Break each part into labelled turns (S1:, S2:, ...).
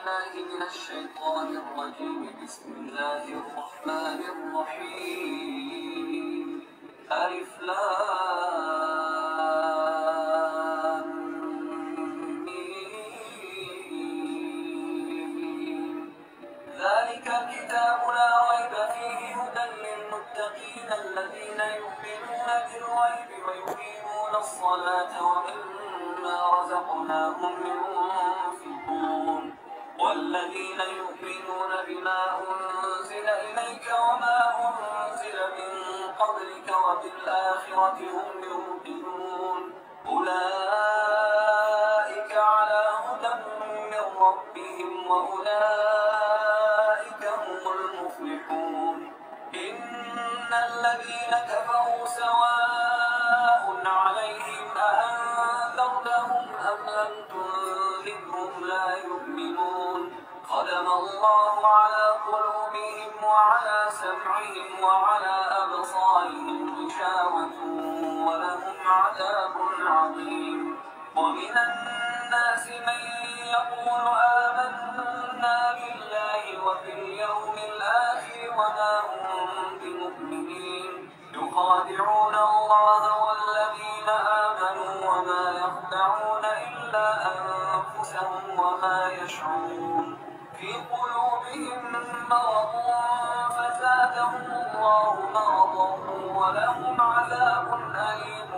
S1: بالله من الشيطان الرجيم. بسم الله الرحمن الرحيم. ألف لام ميم. ذلك الكتاب لا ريب فيه هدى للمتقين الذين يؤمنون بالغيب ويقيمون الصلاة ومما رزقناهم ينفقون والذين يؤمنون بما أنزل إليك وما أنزل من قبلك وبالآخرة هم يوقنون أولئك على هدى من ربهم وأولئك هم المفلحون. إن الذين كفروا سواء عليهم أأنذرتهم أم لم تنذرهم لا يؤمنون. ختم الله على قلوبهم وعلى سمعهم وعلى أبصارهم غشاوة ولهم عذاب عظيم. ومن الناس من يقول آمنا بالله وباليوم الآخر وما هم بمؤمنين يخادعون الله والذين آمنوا وما يخدعون إلا أنفسهم وما يشعرون. في قلوبهم مرض فزادهم الله مرضا ولهم عذاب أليم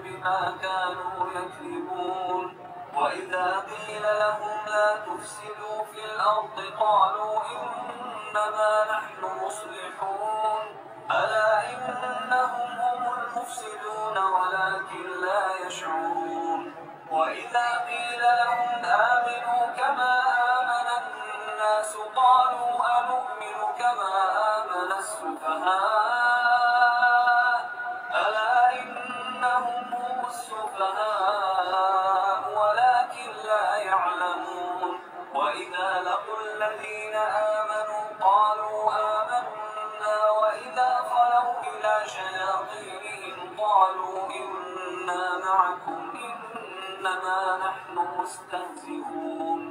S1: بما كانوا يكذبون. وإذا قيل لهم لا تفسدوا في الأرض قالوا إنما نحن مصلحون ألا إنهم هم المفسدون ولكن لا يشعرون. وإذا قيل لهم آمنوا كما آمن الناس قالوا أنؤمن كما آمن السفهاء ألا إنهم هم السفهاء ولكن لا يعلمون. وإذا لقوا الذين آمنوا قالوا آمنا وإذا خلوا إلى شياطينهم قالوا إنا معكم إنما نحن مستهزئون.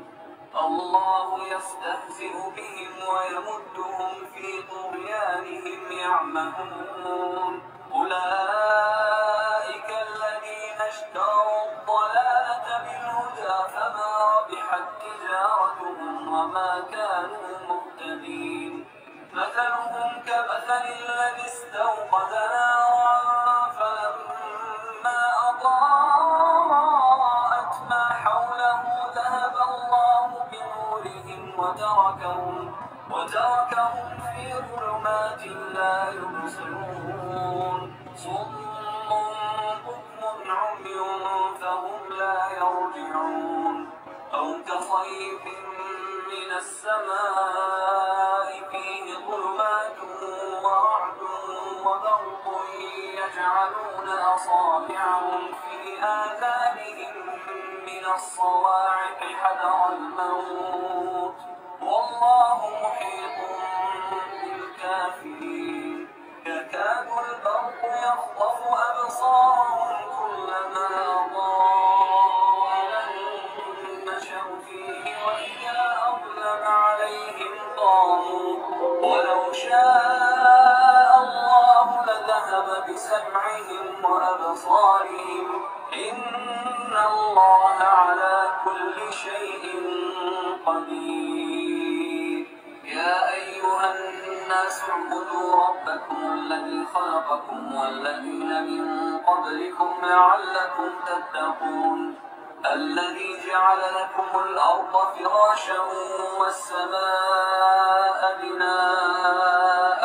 S1: الله يستهزئ بهم ويمدهم في طغيانهم يعمهون. أولئك الذين اشتروا الضلالة بالهدى فما ربحت تجارتهم وما كانوا مهتدين. مثلهم كمثل الذي استوقد نارا فلما أضاءت ما حوله ذهب الله بنورهم وتركهم في ظلمات لا يبصرون. صم بكم عمي فهم لا يرجعون. أو كصيب من السماء فيه ظلمات ورعد وبرق يجعلون أصابعهم في آذانهم من الصواعق حذر الموت والله محيط بالكافرين. يكاد البرق يخطف أبصارهم كلما أضاء لهم مشوا فيه وإذا أظلم عليهم قاموا ولو شاء الله لذهب بسمعهم وأبصارهم إن الله على كل شيء قدير. يا أيها الناس اعبدوا ربكم الذي خلقكم والذين من قبلكم لعلكم تتقون. الذي جعل لكم الأرض فراشا والسماء بناء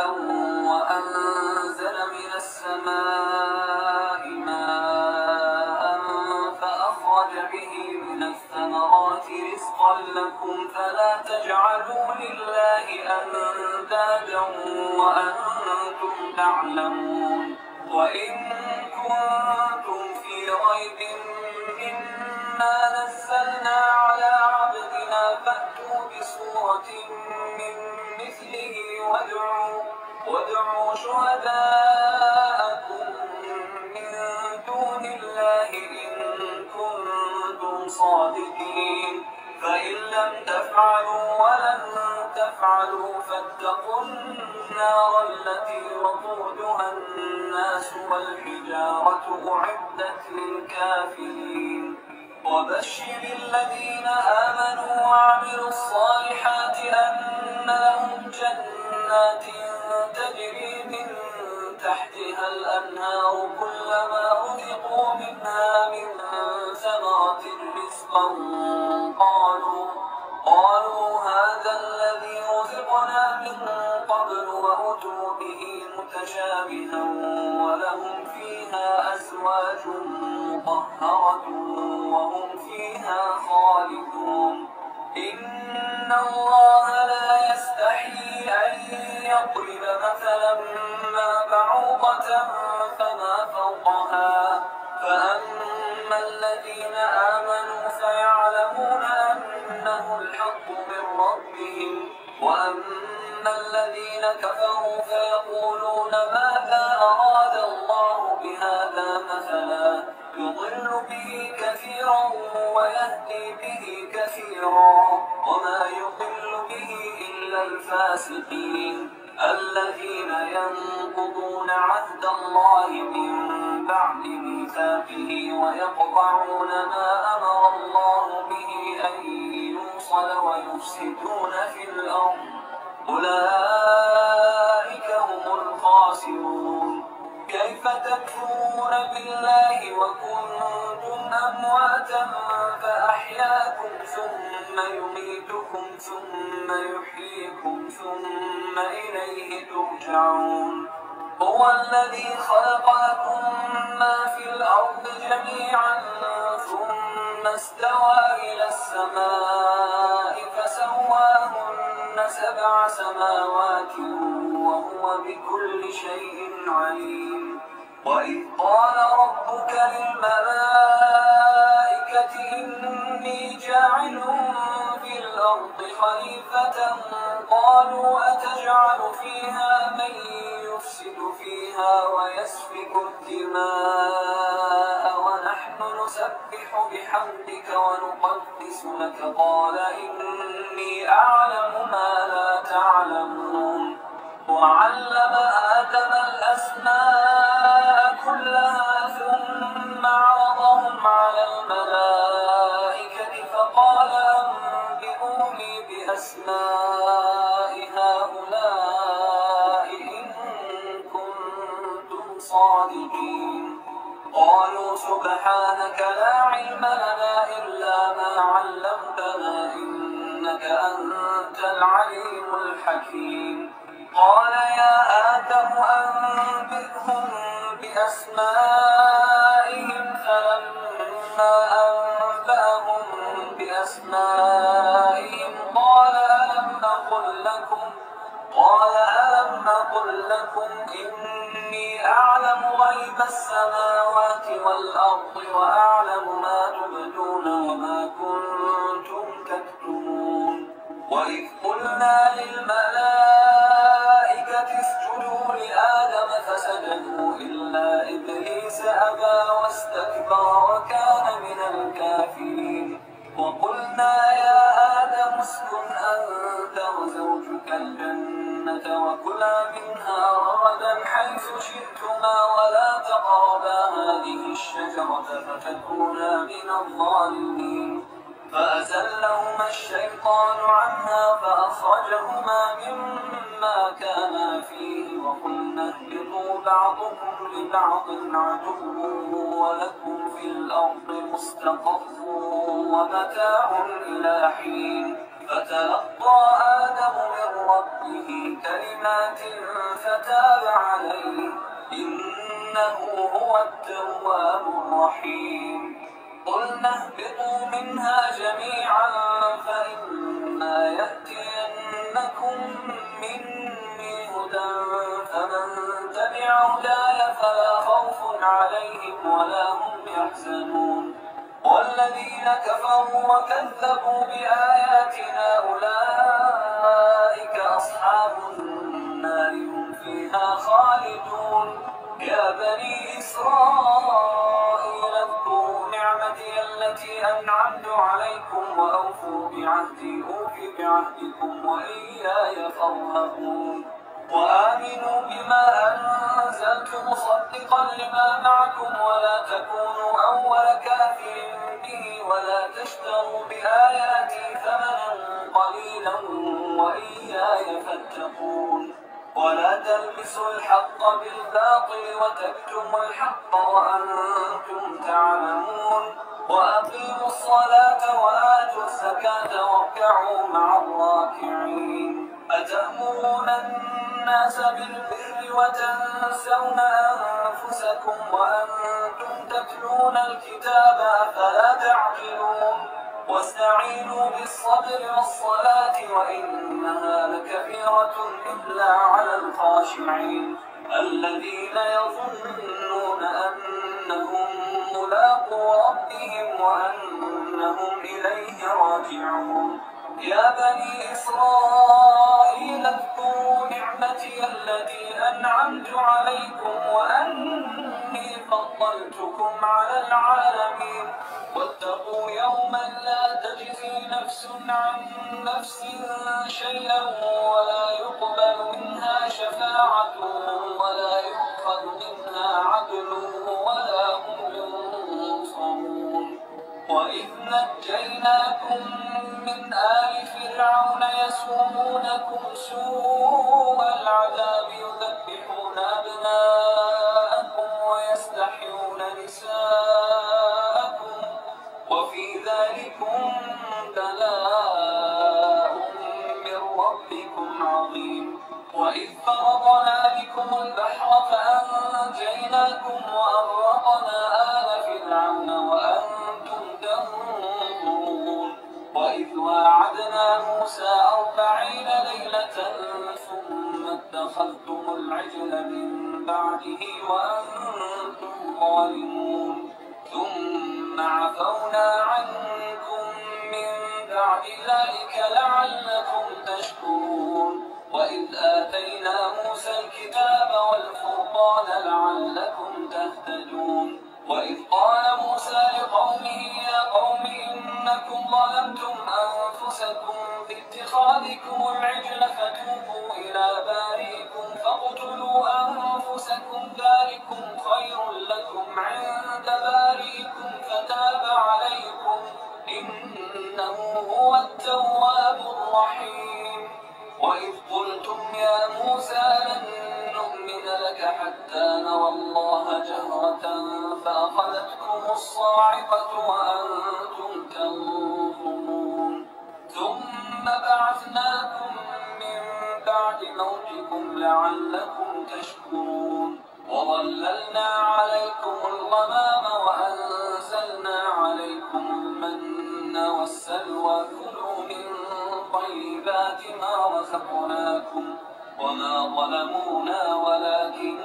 S1: وأنزل من السماء ماء فأخرج به من الثمرات رزقا لكم فلا تجعلوا لله أندادا وأنتم تعلمون. وإن كنتم في ريب مما نزلنا على عبدنا فأتوا بسورة من مثله وادعوا شهداءكم من دون الله إن كنتم صادقين. فإن لم تفعلوا ولن تفعلوا فاتقوا النار التي وقودها الناس والحجارة أعدت للكافرين وبشر الذين آمنوا وعملوا الصالحات أن لهم جنات تجري من تحتها الأنهار كلما رزقوا منها من ثمرة رزقا قالوا هذا الذي رزقنا من قبل وأتوا به متشابها ولهم فيها أزواج مطهرة وهم فيها خالدون إن الله لا يستحيي أن يضرب مثلا ما بعوضة فما فوقها فأما الذين آمنوا فيعلمون أنه الحق من ربهم وأما الذين كفروا فيقولون ماذا أراد الله بهذا مثلا يضل به كثيرا ويهدي به كثيرا وما يضل به إلا الفاسقين الذين ينقضون عهد الله من بعد ميثاقه ويقطعون ما أمر الله به أن يوصل ويفسدون في الأرض أولئك هم الخاسرون كيف تكفرون بالله وكنتم أمواتا فأحياكم ثم يميتكم ثم يحييكم ثم إليه ترجعون هو الذي خلق لكم ما في الأرض جميعا ثم استوى إلى السماء فسواهن 7 سماوات وهو بكل شيء عليم وإذ قال ربك للملائكة إني جاعل في الأرض خليفة قالوا أتجعل فيها من يفسد فيها ويسفك الدماء ونحن نسبح بحمدك ونقدس لك قال إني أعلم ما لا تعلمون وعلم آدم الأسماء كلها ثم عرضهم على الملائكة فقال أنبئوني بأسماء هؤلاء إن كنتم صادقين قالوا سبحانك لا علم لنا إلا ما علمتنا إنك أنت العليم الحكيم قال يا آدم أنبئهم بأسمائهم فلما أنبأهم بأسمائهم قال ألم أقل لكم إني أعلم غيب السماوات والأرض وأعلم ما تبدون وما كنتم تكتمون وإذ قلنا للملائكة اسجدوا لآدم فسجدوا إلا إبليس أبى واستكبر وكان من الكافرين وقلنا يا آدم اسكن أنت وزوجك الجنة وكلا منها رغدا حيث شئتما ولا تقربا هذه الشجرة فتكونا من الظالمين فأزلهما الشيطان عنها فأخرجهما مما كانا فيه وقلنا اهبطوا بعضكم لبعض عدو ولكم في الأرض مستقر ومتاع إلى حين فتلقى آدم من ربه كلمات فتاب عليه إنه هو التواب الرحيم قلنا اهبطوا منها جميعا فإما يأتينكم مني هدى فمن تبع هداي فلا خوف عليهم ولا هم يحزنون والذين كفروا وكذبوا بآياتنا أولئك أصحاب النار هم فيها خالدون يا بني إسرائيل اذكروا نعمتي التي أنعمت عليكم وأوفوا بعهدي عهدي أوف بعهدكم وإياي فارهبون وآمنوا بما أنزلت مصدقا لما معكم ولا تكونوا أول كافر به ولا تشتروا بآياتي ثمنا قليلا وإياي فاتقون ولا تلبسوا الحق بالباطل وتكتموا الحق وأنتم تعلمون وأقيموا الصلاة وآتوا الزكاة واركعوا مع الراكعين أتأمرون الناس بالبر وتنسون أنفسكم وأنتم تتلون الكتاب أفلا تعقلون واستعينوا بالصبر والصلاة وإنها لكبيرة إلا على الخاشعين الذين يظنون أنهم ملاقو ربهم وأنهم إليه راجعون يا بني إسرائيل اذكروا نعمتي التي أنعمت عليكم وأني فضلتكم على العالمين واتقوا يوما لا تجزي نفس عن نفس شيئا ولا يقبل منها شفاعة ولا يؤخذ منها عدل ولا هم ينصرون وإذ نجيناكم من آل فرعون يسومونكم سوء العذاب يذبحون أبناءكم ويستحيون نساءكم وفي ذلكم بلاء من ربكم عظيم وإذ فرضنا بكم البحر فأنجيناكم وأغرقنا آل فرعون وأنتم تنظرون وإذ واعدنا موسى 40 ليلة ثم اتخذتم العجل من بعده وأنتم ظالمون ثم عفونا عنكم من بعد ذلك لعلكم تشكرون وإذ آتينا موسى الكتاب والفرقان لعلكم تهتدون وإذ قال موسى لقومه يا قوم إنكم ظلمتم أنفسكم باتخاذكم العجل فتوبوا إلى بارئكم فاقتلوا أنفسكم ذلكم خير لكم عند بارئكم فتاب عليكم إنه هو التواب الرحيم وإذ قلتم يا موسى لن نؤمن لك حتى نرى الله جهرة فأخذتكم الصاعقة وأنتم تنظرون ثم بعثناكم من بعد موتكم لعلكم تشكرون وظللنا عليكم الغمام وأنزلنا عليكم المن والسلوى كلوا من طيبات ما رزقناكم وما ظلمونا ولكن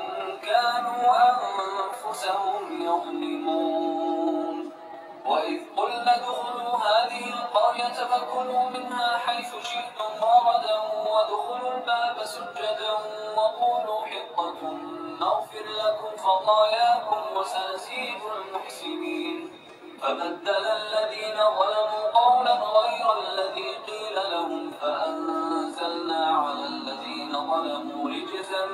S1: كانوا أنفسهم يظلمون وإذ قلنا ادخلوا هذه القرية فكلوا منها حيث شئتم رغدا وادخلوا الباب سجدا وقولوا حطة نغفر لكم خطاياكم وسنزيد المحسنين فبدل الذين ظلموا قولا غير الذي قيل لهم فأنزلنا على الذين ظلموا رجزا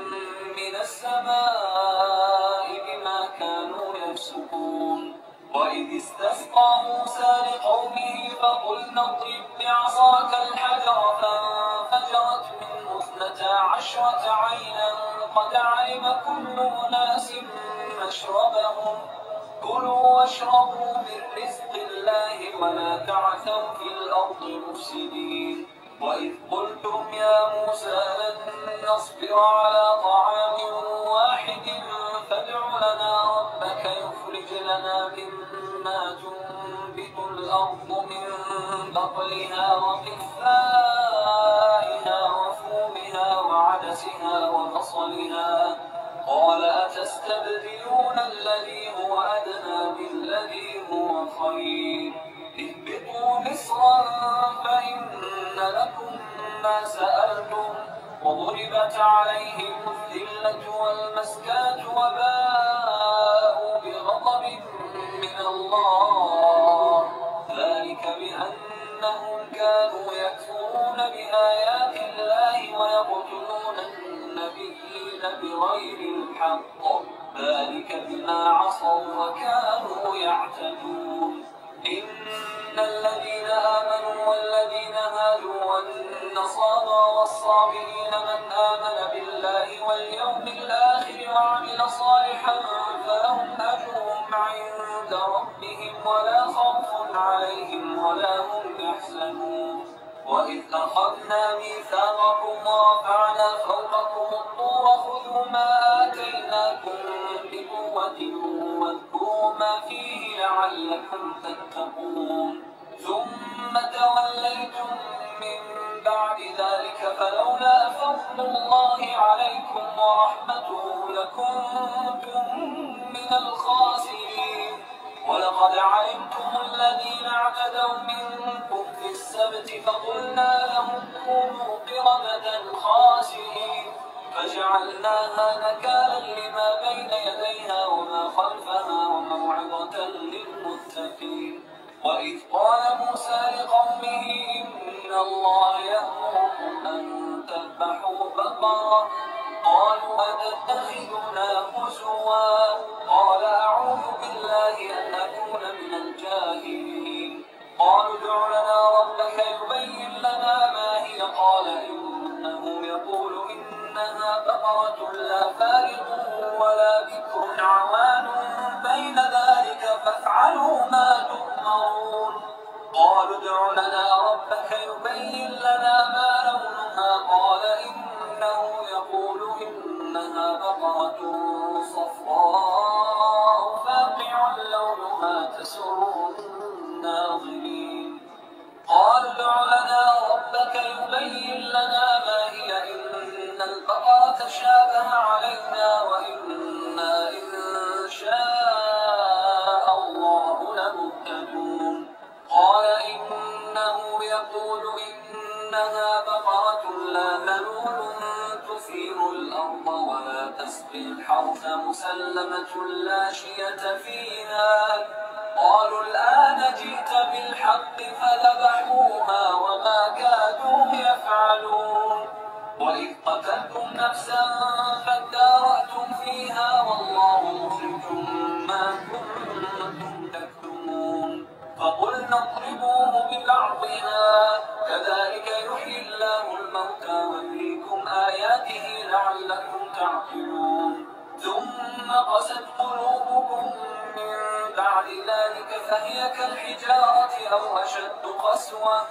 S1: من السماء بما كانوا يفسقون وإذ استسقى موسى لقومه فقلنا اضرب بعصاك الحجر فانفجرت منه 12 عينا قد علم كل أناس مشربهم كلوا واشربوا من رزق الله ولا تعثوا في الأرض مفسدين وإذ قلتم يا موسى لن نصبر على طعام واحد فادع لنا ربك يخرج لنا مما تنبت الأرض من بقلها وقثائها وفومها وعدسها وبصلها قال أتستبدلون الذي هو أدنى بالذي هو خير اهبطوا مصرا فإن لكم ما سألتم وضربت عليهم الذلة والمسكنة وباءوا بغضب من الله ذلك بأنهم كانوا بآيات الله ويقتلون النبيين بغير الحق ذلك بما عصوا وكانوا يعتدون إن الذين آمنوا والذين هادوا والنصارى والصابئين من آمن بالله واليوم الآخر وعمل صالحا فلهم أجرهم عند ربهم ولا خوف عليهم ولا هم يحزنون وإذ أخذنا ميثاقكم ورفعنا فوقكم الطور خذوا ما آتيناكم بقوة واذكروا ما فيه لعلكم تتقون ثم توليتم من بعد ذلك فلولا فضل الله عليكم ورحمته لكنتم من الخاسرين ولقد علمتم الذين اعتدوا منكم في السبت فقلنا لهم كونوا قردة خاسئين فجعلناها نكالا لما بين يديها وما خلفها وموعظة للمتقين وإذ قال موسى لقومه إن الله يأمركم أن تذبحوا بقرة قالوا أتتخذنا هزوا قال أعوذ بالله أن أكون من الجاهلين قالوا ادع لنا ربك يبين لنا ما هي قال إنه يقول إنها بقرة لا فارغ ولا بكر عوان بين ذلك فافعلوا ما تؤمرون قالوا ادع لنا ربك يبين لنا ما لونها قال إنه يقول إنها بقرة صفراء فاقع لونها تسر الناظرين قالوا ادع لنا ربك يبين لنا ما هي إن البقرة شابه علينا وإنا إن شاء الله لمهتدون قال إنه يقول إنها بقرة لا ذلول تثير الأرض ولا تسقي الحرث مسلمة لا شية فيها قالوا الآن جئت بالحق فذبحوها وما كادوا يفعلون وإذ قتلتم نفسا فادارأتم فيها والله مخرج ما كنتم تكتمون فقلنا اضربوه ببعضها كذلك يحيي الله الموتى ويريكم آياته لعلكم تعقلون ثم قست قلوبكم من بعد ذلك فهي كالحجارة أو أشد قسوة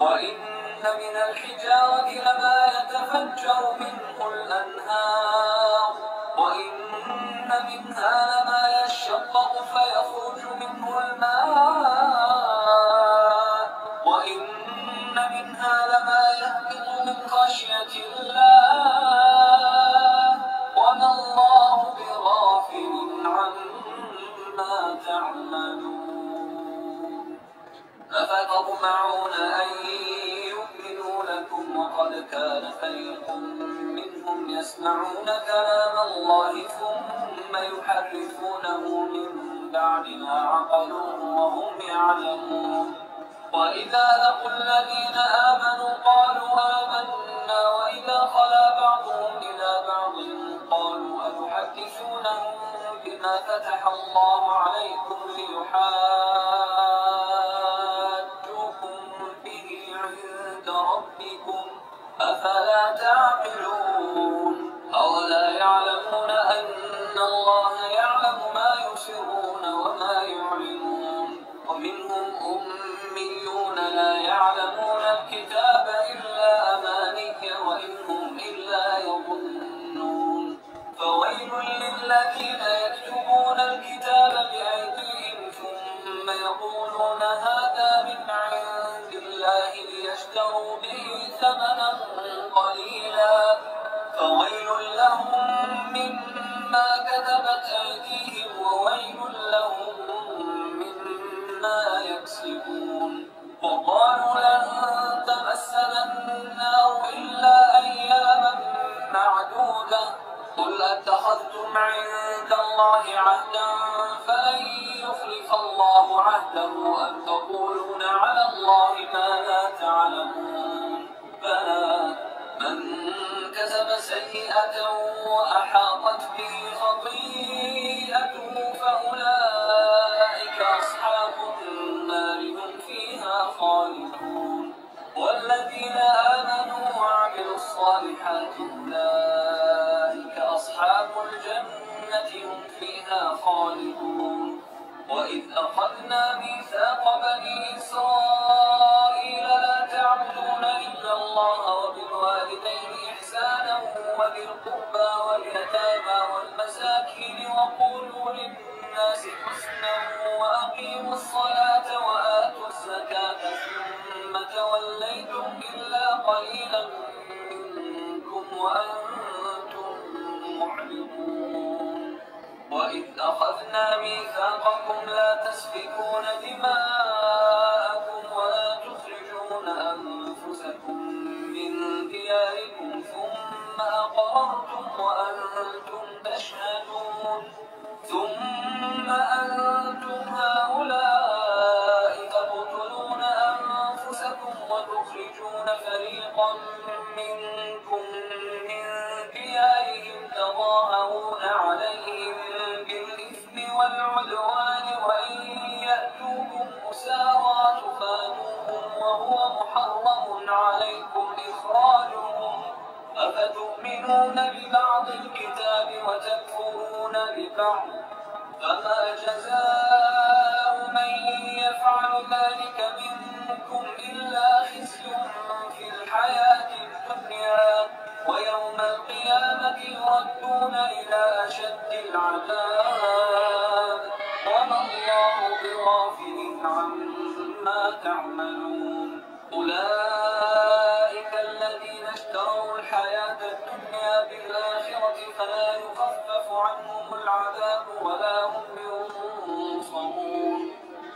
S1: وإن من الحجارة لما يتفجر منه الأنهار وإن منها لما يشقق فيخرج منه الماء وإن منها لما يهبط من خشية الله وما الله بغافل عما تعملون أفتطمعون أن يؤمنوا لكم وقد كان فريق منهم يسمعون كلام الله ثم يحرفونه من بعد ما عقلوه وهم يعلمون وإذا لقوا الذين آمنوا قالوا آمنا وإذا خلا بعضهم إلى بعض قالوا أتحدثونهم بما فتح الله عليكم ليحاجوكم به عند ربكم أفلا تعقلون أولا يعلمون أن الله يعلم ما يسرون وما يعلنون ومنهم أميون لا يعلمون الكتاب إلا أماني وإن هم إلا يظنون فويل للذين يكتبون الكتاب بأيديهم ثم يقولون هذا من عند الله ليشتروا به ثمنا قليلا فويل لهم مما كتبت أيديهم وويل لهم مما يكسبون وقالوا لن تمسنا النار إلا أياما معدودة قل أتخذتم عند الله عهدا فلن يخلف الله عهده أم تقولون على الله ما لا تعلمون بلى سيئة وأحاطت به خطيئته فأولئك أصحاب النار هم فيها خالدون. والذين آمنوا وعملوا الصالحات أولئك أصحاب الجنة هم فيها خالدون. وإذ أخذنا ميثاق بني إسرائيل لا تعبدون إلا الله وبالوالدين إحسانا وذي القربى واليتامى والمساكين وقولوا للناس حسنا وأقيموا الصلاة وآتوا الزكاة ثم توليتم إلا قليلا منكم وأنتم معرضون. وإذ أخذنا ميثاقكم لا تسفكون دماءكم ولا تخرجون أنفسكم من دياركم ثم أقررتم وأنتم تشهدون. ثم أنتم هؤلاء تقتلون أنفسكم وتخرجون فريقا منكم من ديارهم تظاهرون عليهم بالإثم والعدوان وإن يأتوكم أسارى تفادوهم وهو محرم عليكم إخراجهم أفتؤمنون ببعض الكتاب وتكفرون ببعض فما جزاء من يفعل ذلك منكم إلا خزي في الحياة الدنيا ويوم القيامة يردون إلى أشد العذاب وما الله بغافل عما تعملون. أولئك الذين اشتروا الحياة الدنيا بالآخرة فلا يخفف عنهم العذاب ولا هم ينصرون.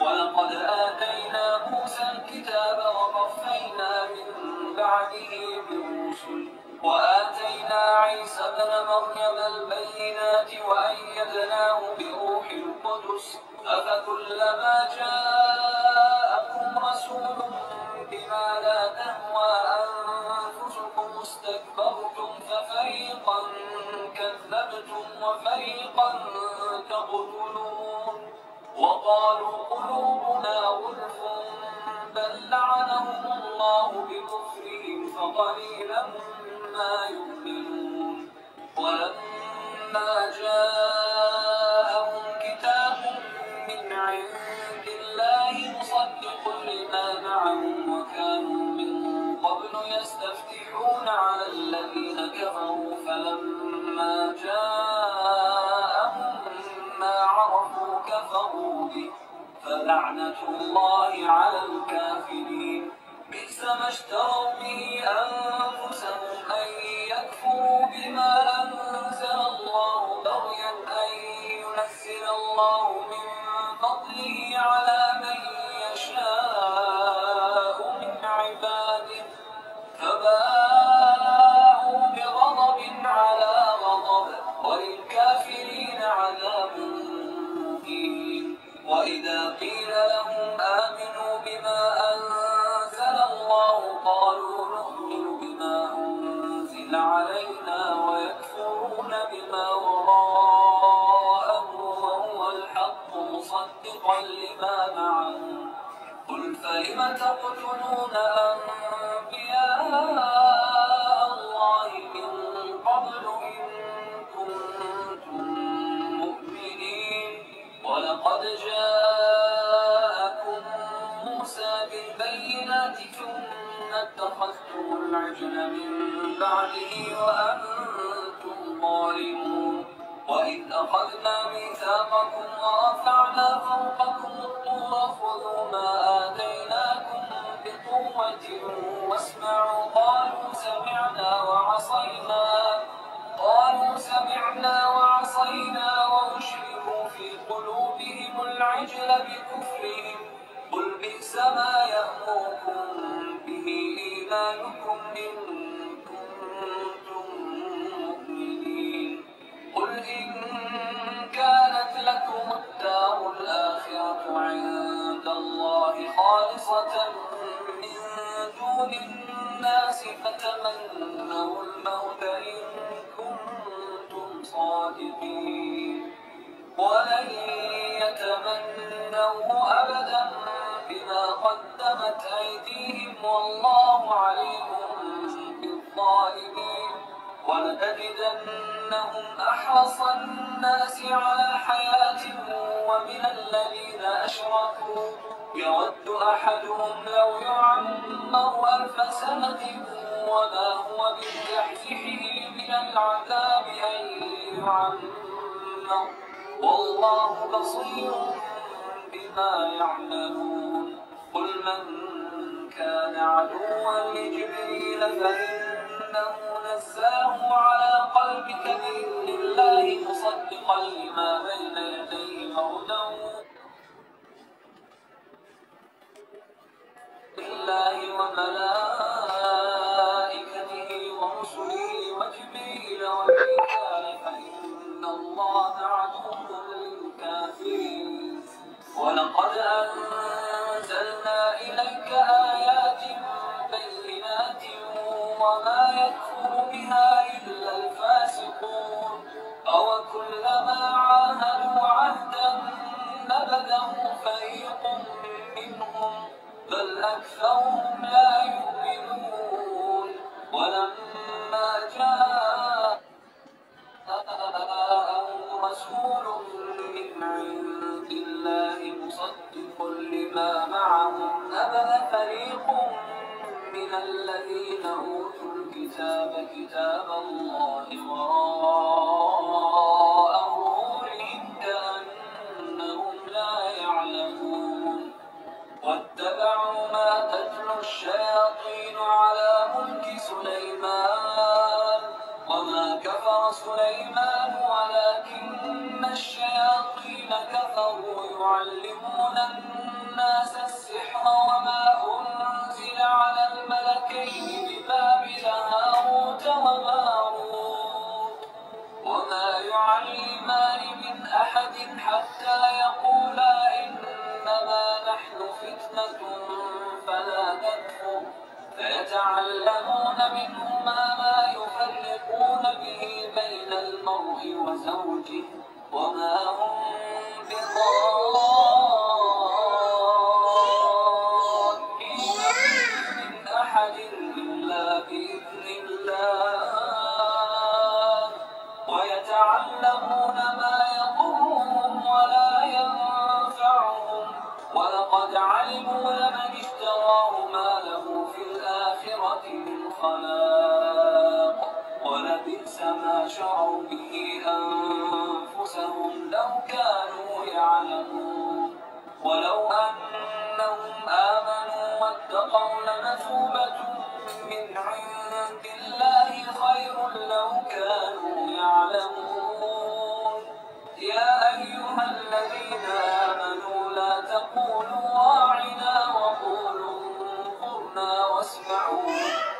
S1: ولقد آتينا موسى الكتاب وقفينا من بعده بالرسل وآتينا عيسى ابن مريم البينات وأيدناه بروح القدس أفكلما جاءكم رسول بما لا تهوى أنفسكم استكبرتم ففريقا كذبتم وفريقا تقتلون. وقالوا قلوبنا غلف بل لعنهم الله بكفرهم فقليلا ما يؤمنون. ولما جاءهم كتاب من عند الله مصدق لما معهم وكانوا من قبل يستفتحون على الذين كفروا فلما جاءهم ما عرفوا كفروا به فلعنة الله على الكافرين. بئس ما اشتروا به أنفسهم أن يكفروا بما أنزل الله بغيا أن ينزل الله من فضله على من يشاء من عباده فباءوا بغضب على غضب وللكافرين عذاب مهين. وإذا قيل لهم آمنوا بما أنزل الله قالوا نؤمن بما أنزل علينا ويكفرون بما وراءه وهو الحق مصدقا لما معهم. قل فلم تقتلون أنبياء الله من قبل إن كنتم مؤمنين. ولقد جاءكم موسى بالبينات ثم اتخذتم العجل من بعده وأنتم ظالمون. وإذ أخذنا ميثاقكم ورفعنا فوقكم الطور خذوا ما آتيناكم بقوة واسمعوا قالوا سمعنا وعصينا وأشركوا في قلوبهم العجل بكفرهم قل بئس ما يأمركم به إيمانكم إن كنتم مؤمنين. قل إن كانت لكم الدار الآخرة عند الله خالصة من دون الناس فتمنوا الموت إن كنتم صادقين ولن يتمنوه أبدا بما قدمت أيديهم والله عليم بالظالمين ولتجدنهم أحرص الناس على حياة ومن الذين أشركوا يود أحدهم لو يعمر 1000 سنة وما هو بمزحزحه من العذاب أن يعمر والله بصير بما يعملون قل من كان عدوا لجبريل فإنه نزله على قلبك بإذن الله مصدقا لما بين يديه هدى لله وملائكته ورسله وجبريل وميكال فإن الله عدو للكافرين ولقد أنزلنا إليك آيات بينات وما يكفر بها إلا الفاسقون أوكلما عاهدوا عهدا نبذه فريق منهم بل أكثرهم لا يؤمنون ولما جاءهم رسول من عند الله مصدق لما معهم نبذ فريق من الذين أوتوا الكتاب كتاب الله وراء ظهورهم كأنهم لا يعلمون واتبعوا ما تتلو الشياطين على ملك سليمان وما كفر سليمان ولكن الشياطين كفروا يعلمون الناس السحر وما أنزل على الملكين ببابل هاروت وماروت وما يعلمان من أحد حتى يقولا إنما نحن فتنة فلا تكفر فيتعلمون منهما ما يفرقون به بين المرء وزوجه وما هم بضارين من أحد إلا بإذن الله ويتعلمون ما يضرهم ولا ينفعهم ولقد علموا لمن اشتراه ما له في الآخرة من خلاق ولبئس ما شروا به أنفسهم لو كانوا يعلمون ولو أنهم آمنوا واتقوا لمثوبة من عند الله خير لو كانوا يعلمون يا أيها الذين آمنوا لا تقولوا راعنا وقولوا انظرنا واسمعوا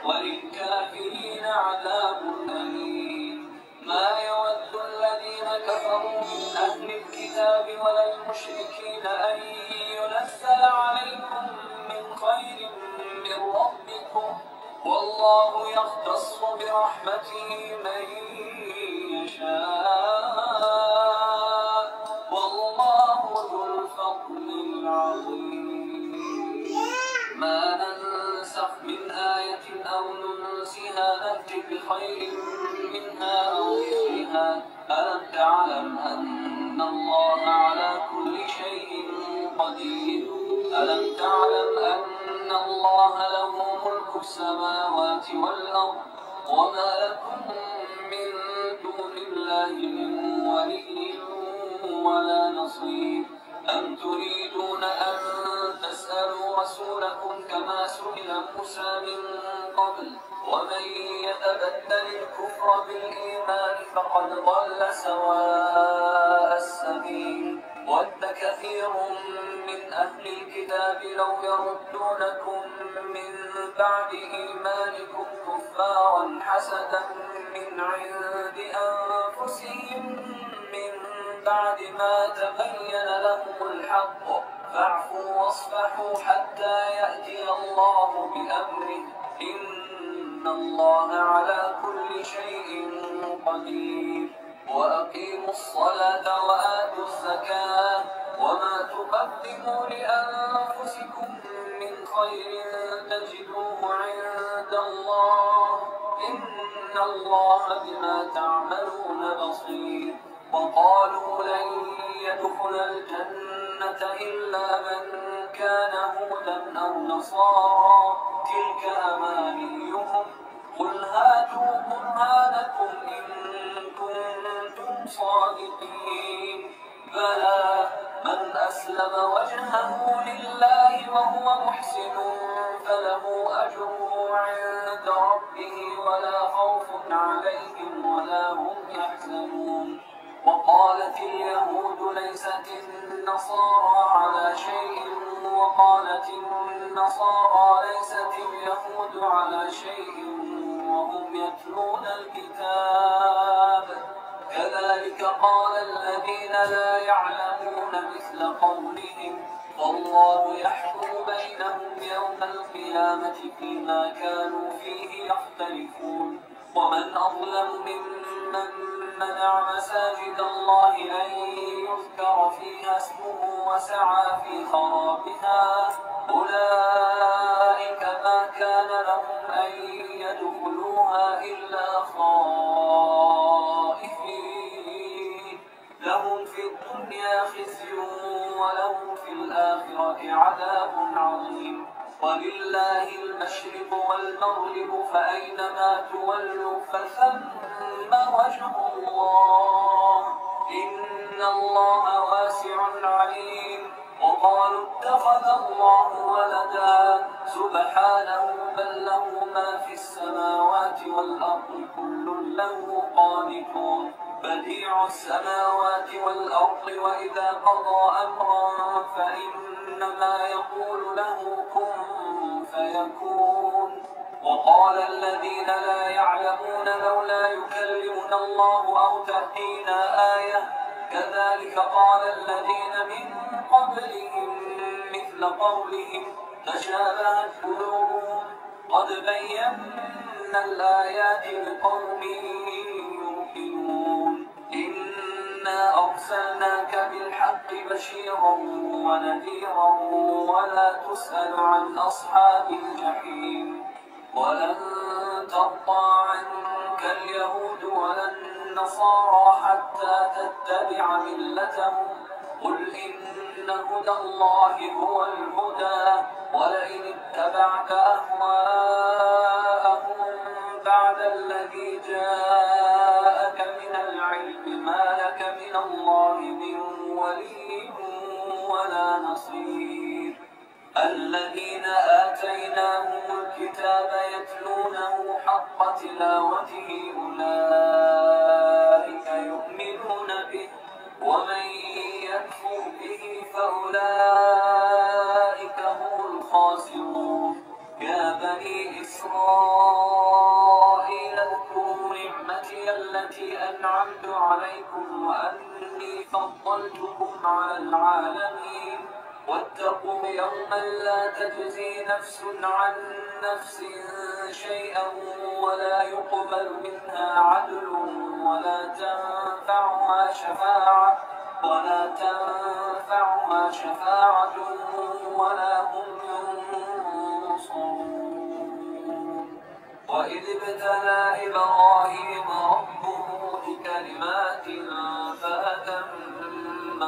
S1: وللكافرين عذاب أليم ما يود الذين كفروا من أهل الكتاب ولا المشركين أن ينزل عليكم من خير من ربكم والله يختص برحمته من يشاء والله ذو الفضل العظيم ما ننسخ من آية أو ننسها نأتي بخير منها أو مثلها ألم تعلم أن الله على كل شيء قدير ألم تعلم أن الله له ملك السماوات والأرض وما لكم من دون الله من ولي ولا نصير أم تريدون أن تسألوا رسولكم كما سئل موسى من قبل ومن يتبدل الكفر بالإيمان فقد ضل سواء السبيل ود كثير من أهل الكتاب لو يردونكم من بعد إيمانكم كفارا حسدا من عند أنفسهم من بعد ما تبين لهم الحق فاعفوا واصفحوا حتى يأتي الله بأمره إن الله على كل شيء قدير وأقيموا الصلاة وآتوا الزكاة وما تقدموا لأنفسكم من خير تجدوه عند الله إن الله بما تعملون بصير وقالوا لن يدخل الجنة إلا من كان هودا أو نصارى تلك أمانيهم قل هاتوا برهانكم إن كنتم صادقين بلى من أسلم وجهه لله وهو محسن فله أجره عند ربه ولا خوف عليهم ولا هم يحزنون وقالت اليهود ليست النصارى على شيء وقالت النصارى ليست اليهود على شيء وهم يتلون الكتاب كذلك قال الذين لا يعلمون مثل قولهم والله يحكم بينهم يوم القيامة فيما كانوا فيه يختلفون ومن أظلم ممن منع مساجد الله أن يذكر فيها اسمه وسعى في خرابها أولئك ما كان لهم أن يدخلوها إلا خائفين لهم في الدنيا خزي ولهم في الآخرة عذاب عظيم ولله المشرق والمغرب فأينما تولوا فثم وجه الله إن الله واسع عليم وقالوا اتخذ الله ولدا سبحانه بل له ما في السماوات والأرض كل له قانتون بديع السماوات والأرض وإذا قضى أمرا فإنما يقول له كن فيكون وقال الذين لا يعلمون لولا يكلمنا الله أو تأتينا آية كذلك قال الذين من قبلهم مثل قولهم تشابهت قلوبهم قد بينا الآيات لقوم يوقنون إنا أرسلناك بالحق بشيرا ونذيرا ولا تسأل عن أصحاب الجحيم ولن ترضى عنك اليهود ولا النصارى حتى تتبع ملتهم قل إن هدى الله هو الهدى ولئن اتبعت أهواءهم بعد الذي جاءك من العلم ما لك من الله من ولي ولا نصير الذين آتيناهم الكتاب يتلونه حق تلاوته أولئك يؤمنون به ومن يكفر به فأولئك هم الخاسرون يا بني إسرائيل اذكروا نعمتي التي أنعمت عليكم وأني فضلتكم على العالمين واتقوا يوما لا تجزي نفس عن نفس شيئا ولا يقبل منها عدل ولا تنفعها شفاعة ولا هم ينصرون وإذ ابتلى إبراهيم ربه بكلمات فأتمهن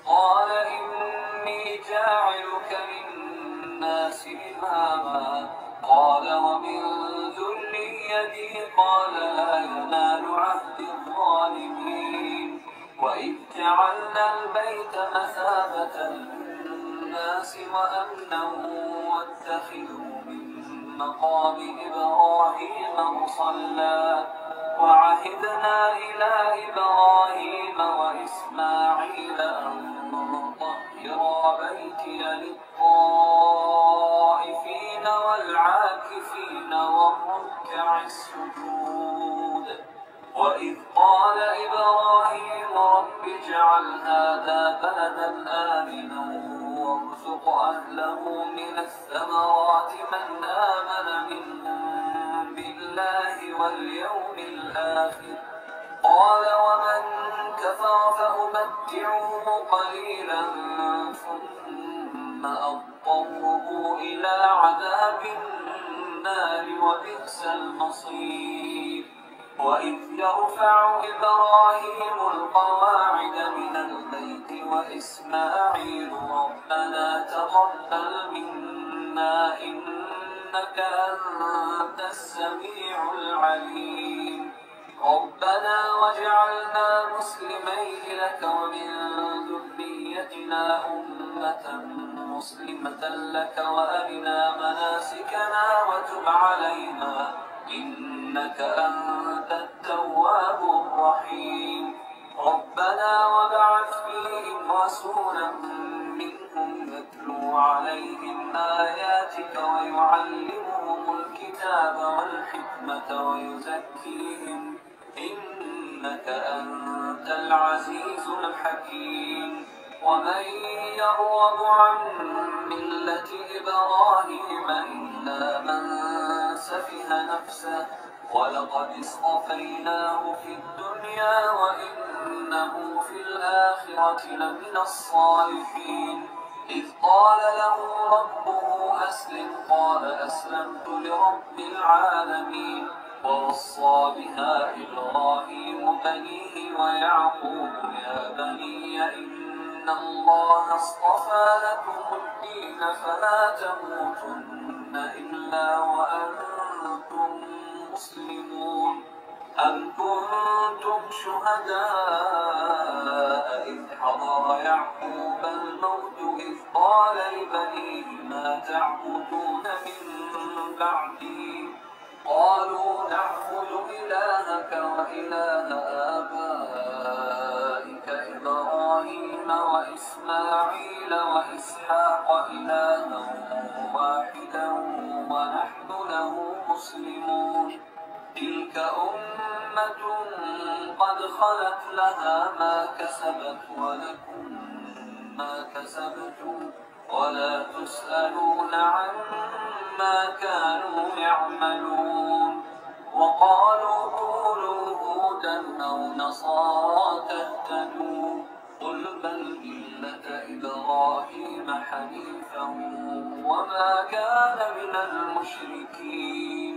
S1: قال إني جاعلك للناس إماما قال ومن ذريتي قال لا ينال عهد الظالمين وإذ جعلنا البيت مثابة للناس وأمنا واتخذوا من مقام إبراهيم مصلى وعهدنا إلى إبراهيم وإسماعيل أن طهرا بيتي للطائفين والعاكفين والركع السجود وإذ قال إبراهيم رب اجعل هذا بلدا آمنا وارزق أهله من الثمرات من آمن منهم أمتعه قليلا ثم أضطره إلى عذاب النار وبئس المصير. وإذ يرفع إبراهيم القواعد من البيت وإسماعيل ربنا تقبل منا إنك أنت السميع العليم. ربنا واجعلنا مسلمين لك ومن ذريتنا أمة مسلمة لك وأرنا مناسكنا وتب علينا إنك أنت التواب الرحيم. ربنا وابعث فيهم رسولا منهم يتلو عليهم آياتك ويعلمهم الكتاب والحكمة ويزكيهم إنك أنت العزيز الحكيم. ومن يرغب عن ملة إبراهيم إلا من سفه نفسه ولقد اصطفيناه في الدنيا وإنه في الآخرة لمن الصالحين. إذ قال له ربه أسلم قال أسلمت لرب العالمين. ووصى بها إبراهيم بنيه ويعقوب يا بني إن الله اصطفى لكم الدين فلا تموتن إلا وأنتم مسلمون. أم كنتم شهداء إذ حضر يعقوب الموت إذ قال لبنيه ما تعبدون من بعدي قالوا نعبد إلهك وإله آبائك إبراهيم وإسماعيل وإسحاق إلها واحدا ونحن له مسلمون. تلك أمة قد خلت لها ما كسبت ولكم ما كسبتم ولا تسألون عما كانوا يعملون. وقالوا كونوا هودا أو نصارى تهتدوا قل بل ملة إبراهيم حنيفا وما كان من المشركين.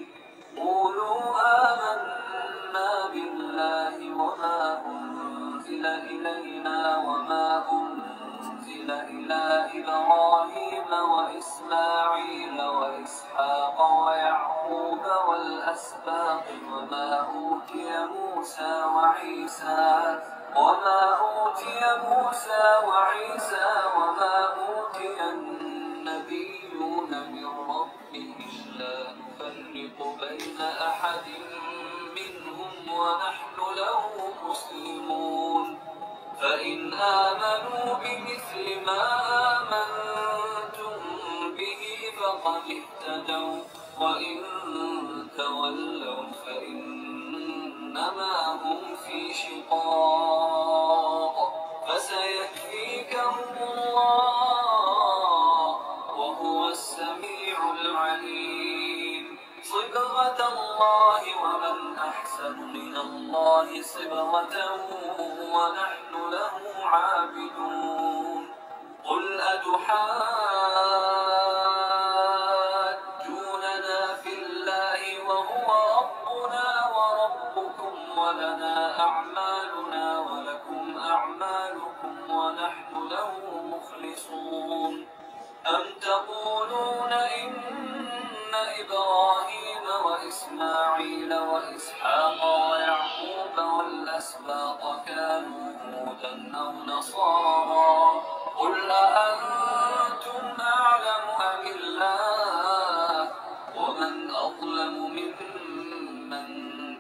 S1: قولوا آمنا بالله وما أنزل إلينا وما أنزل إلى إبراهيم وإسماعيل وإسحاق ويعقوب والأسباط وما أوتي موسى وعيسى وما أوتي النبيون من ربهم لا نفرق بين أحد منهم ونحن له مسلمون. فإن آمنوا بمثل ما آمنتم به فقد اهتدوا وإن تولوا فإنما هم في شقاق فسيكفيكهم الله وهو السميع العليم. صبغة الله ومن أحسن من الله صبغة ونحن له عابدون. قل أتحاجوننا في الله وهو ربنا وربكم ولنا أعمالنا ولكم أعمالكم ونحن له مخلصون. أم تقولون إن إبراهيم وإسماعيل وإسحاق ويعقوب والأسباط كانوا هودا أو نصارى قل أأنتم أعلم أم الله ومن أظلم ممن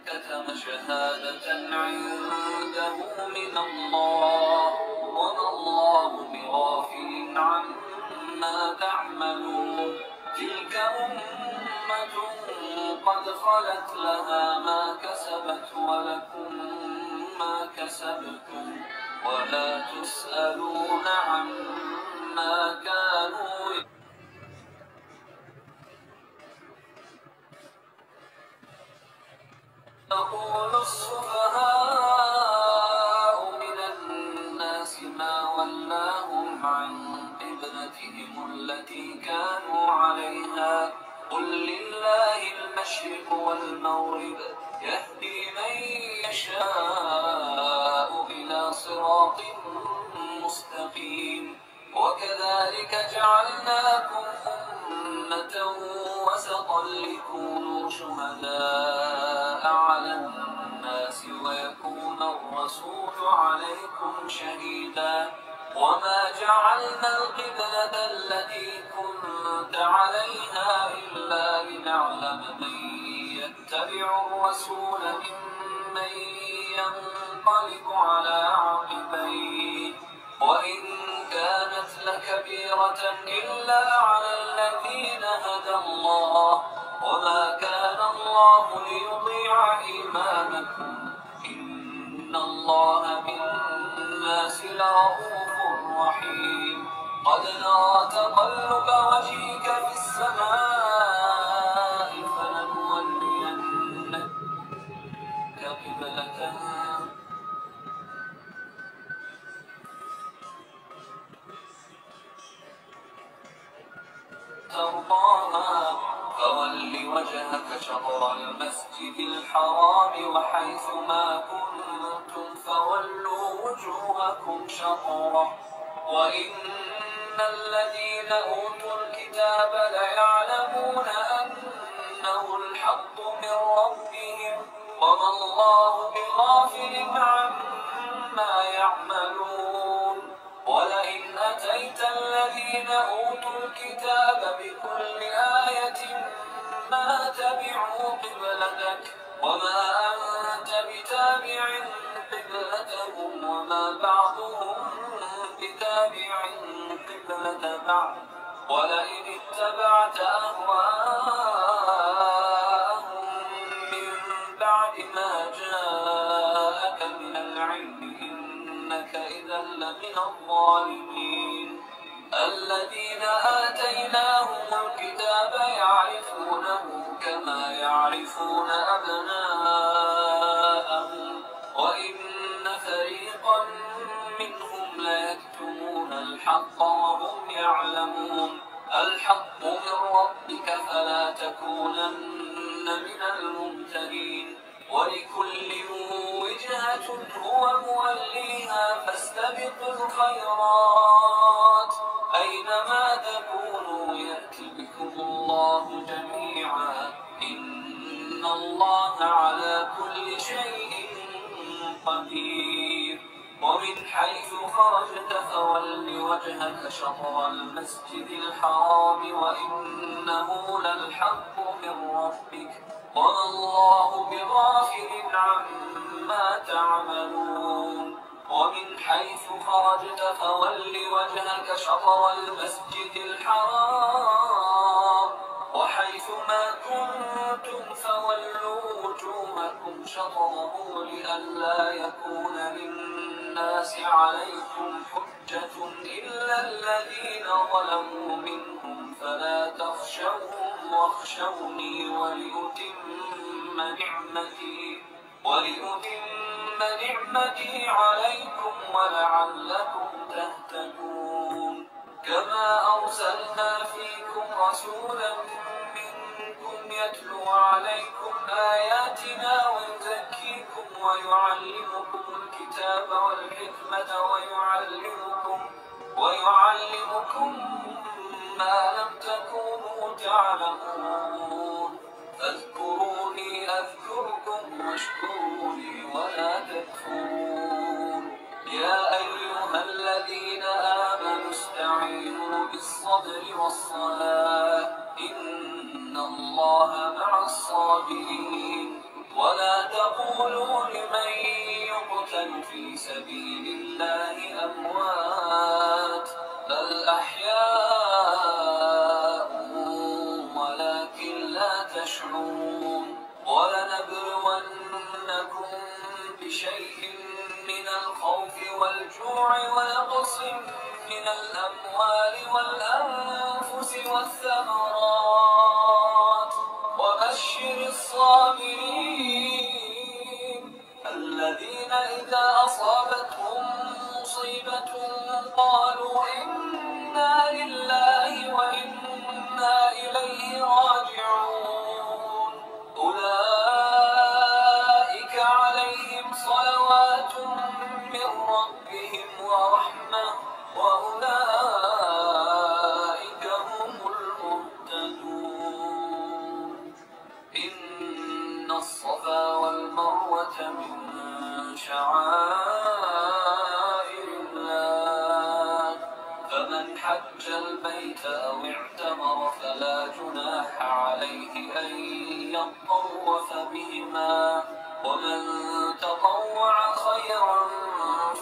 S1: كتم شهادة عنده من الله وما الله بغافل عما تعملون. تلك أمة قد خلت لها ما كسبت ولكم ما كسبتم ولا تسألون عما كانوا يقول السفهاء من الناس كانوا عليها قل لله المشرق والمغرب يهدي من يشاء إلى صراط مستقيم وكذلك جعلناكم أمة وسطا لتكونوا شهداء على الناس ويكون الرسول عليكم شهيدا وما جعلنا القبلة التي كنت عليها إلا لنعلم من يتبع الرسول ممن ينقلب على عقبيه وإن كانت لكبيرة إلا على الذين هدى الله وما كان الله ليضيع إيمانكم إن الله بالناس لرؤوف رحيم قد نرى تقلب وجهك في السماء فلنولينك قبلة ترضاها فول وجهك شطر المسجد الحرام وحيث ما كنتم فولوا وجوهكم شطره وإن الذين أوتوا الكتاب ليعلمون أنه الحق من ربهم وما الله بغافل عما يعملون ولئن أتيت الذين أوتوا الكتاب بكل آية ما تبعوا قبلتك وما أنت بتابع قبلتهم وما بعضهم بتابع قبلة بعض ولئن اتبعت أهواءهم من بعد ما جاءك من العلم إنك إذا لمن الظالمين الذين آتيناهم الكتاب يعرفونه كما يعرفون أبناءهم وإن فريقا منهم ليكتمون الحق وهم يعلمون الحق من ربك فلا تكونن من الممترين ولكل وجهة هو موليها فاستبقوا الخيرات أينما تكونوا يأتي بكم الله جميعا إن الله على كل شيء قدير ومن حيث خرجت فول وجهك شطر المسجد الحرام وإنه للحق من ربك وما الله بغافل عما تعملون ومن حيث خرجت فول وجهك شطر المسجد الحرام وحيث ما كنتم فولوا وجوهكم شطره لئلا يكون للناس عليكم حجة إلا الذين ظلموا منهم فلا تخشوهم واخشوني ولأتم نعمتي عليكم ولعلكم تهتدون كما أرسلنا فيكم رسولا منكم يتلو عليكم آياتنا ويزكيكم ويعلمكم الكتاب والحكمة ويعلمكم ما لم تكونوا تعلمون فاذكروني أذكركم واشكروا لي ولا تكفرون يا أيها الذين آمنوا استعينوا بالصبر والصلاة إن الله مع الصابرين ولا تقولوا لمن يقتل في سبيل الله أموات بل أحياء ولكن لا تشعرون ولنبلونكم بشيء من الخوف والجوع ونقص من الأموال والأنفس والثمرات وبشر الصابرين الذين إذا أصابتهم مصيبة قالوا إنا لله وإنا الصفا والمروة من شعائر الله فمن حج البيت أو اعتمر فلا جناح عليه أن يطوف بهما ومن تطوع خيرا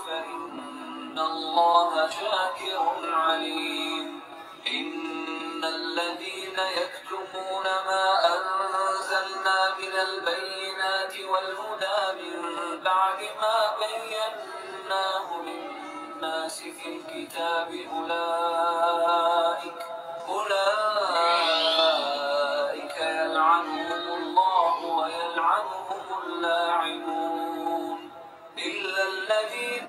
S1: فإن الله شاكر عليم. إن الذين يكتمون ما أنزلنا من البينات والهدى من بعد ما بيناه للناس في الكتاب أولئك يلعنهم الله ويلعنهم اللاعنون إلا الذين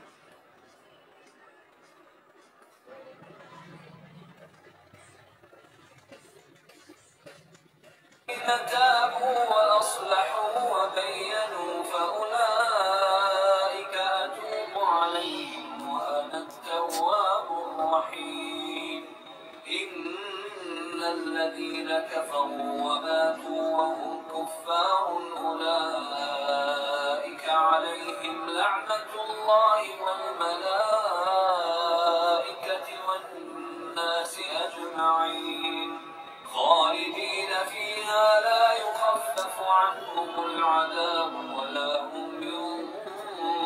S1: تابوا وأصلحوا وبينوا فأولئك أتوب عليهم وأنا التواب الرحيم. إن الذين كفروا وماتوا وهم كفار أولئك عليهم لعنة الله والملائكة والناس أجمعين خالدين فيها لا يخفف عنهم العذاب ولا هم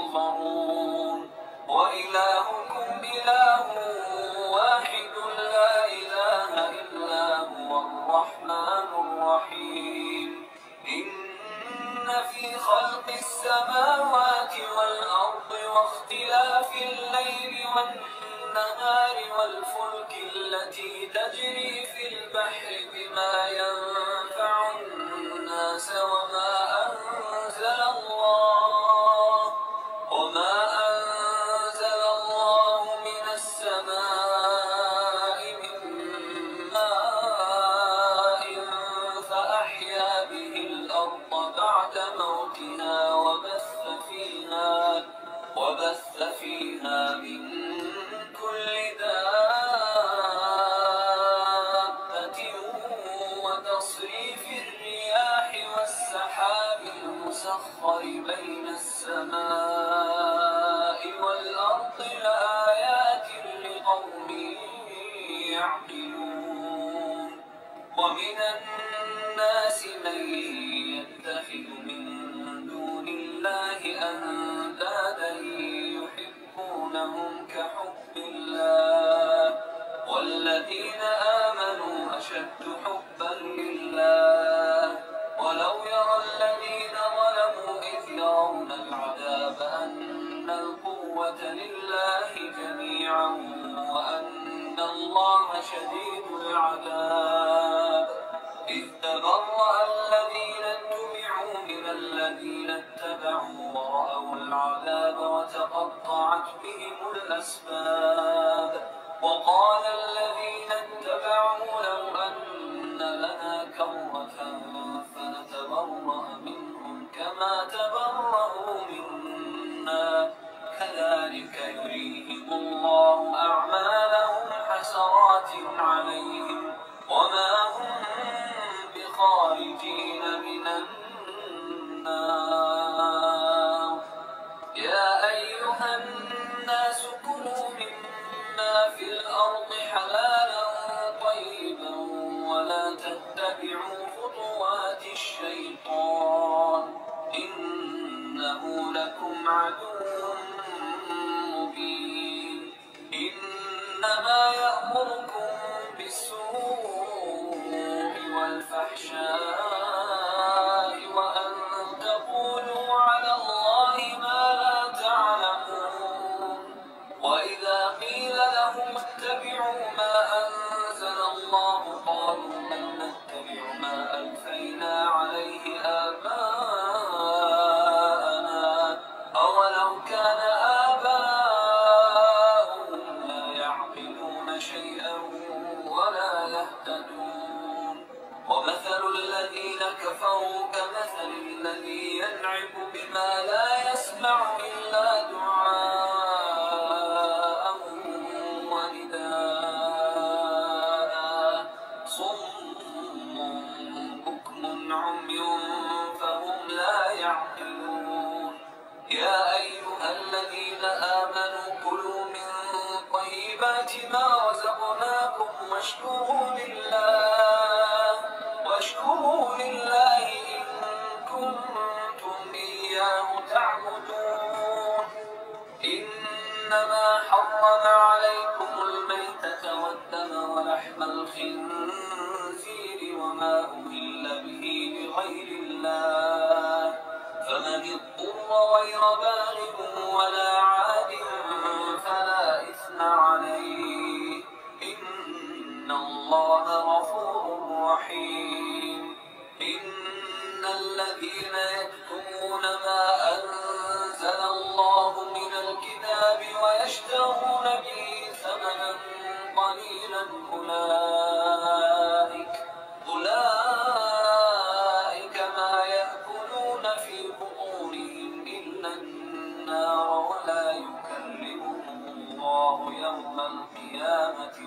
S1: ينظرون وإلهكم إله واحد لا إله إلا هو الرحمن الرحيم. إن في خلق السماوات والأرض واختلاف الليل والنهار والفلك التي تجري في البحر بما ينفع الناس وما أنزل الله من السماء من ماء فأحيا به الأرض بعد موتها وبث فيها من كل دابة وتصريف الرياح والسحاب المسخر بين السماء والأرض لآيات لقوم يعقلون. ومن الناس من يتخذ من دون الله أندادا يحبونهم كحب الله والذين آمنوا أشد حبا لله ولو يرى الذين ظلموا إذ يرون العذاب أن القوة لله جميعا وأن الله شديد العذاب. إذ تبرأ الذين اتبعوا من الذين اتبعوا ورأوا العذاب وتقطعت بهم الأسباب. وقال الذين اتبعوا لو أن لنا كرة فنتبرأ منهم كما تبرأوا منا كذلك يريهم الله أعمالهم حسرات عليهم وما هم بخارجين من النار. يا أيها الناس كلوا مما في الأرض حلالا طيبا ولا تتبعوا خطوات الشيطان إنه لكم عدو مبين. إنما يأمركم بالسوء والفحشاء وأن تقولوا على الله ما لا تعلمون. وإذا قيل لهم اتبعوا ما أنزل الله قالوا بل نتبع ما ألفينا عليه آباءنا أولو كان آباؤهم لا يعقلون شيئا ولا يهتدون. ومثل الذين كفروا كمثل الذي ينعق بما لا يسمع إلا دعاء ونداء صم بكم عمي فهم يعقلون يا أيها الذين آمنوا كلوا من طيبات ما رزقناكم واشكروا لله إن كنتم إياه تعبدون إنما حرم عليكم الميتة والدم ولحم الخنزير وما أهل به لغير الله فمن اضطر غير باغ ولا عاد فلا إثم عليه إن الله غفور رحيم إن الذين يكتمون ما أنزل الله من الكتاب ويشترون به ثمنا قليلا أولئك ما يأكلون في بطونهم إلا النار ولا يكلمهم الله يوم القيامة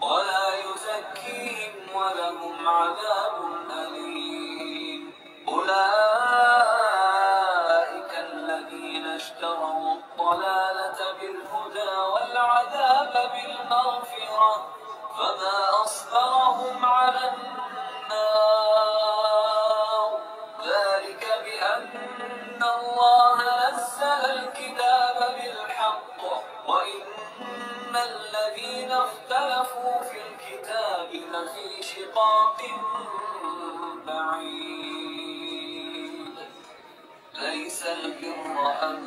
S1: ولا يزكيهم ولهم عذاب أليم أولئك الذين اشتروا الضلالة بالهدى والعذاب بالمغفرة فما أصبرهم على النار ذلك بأن الله نزل الكتاب بالحق وإن الذين اختلفوا في الكتاب لفي شقاق بعيد ليس البر أن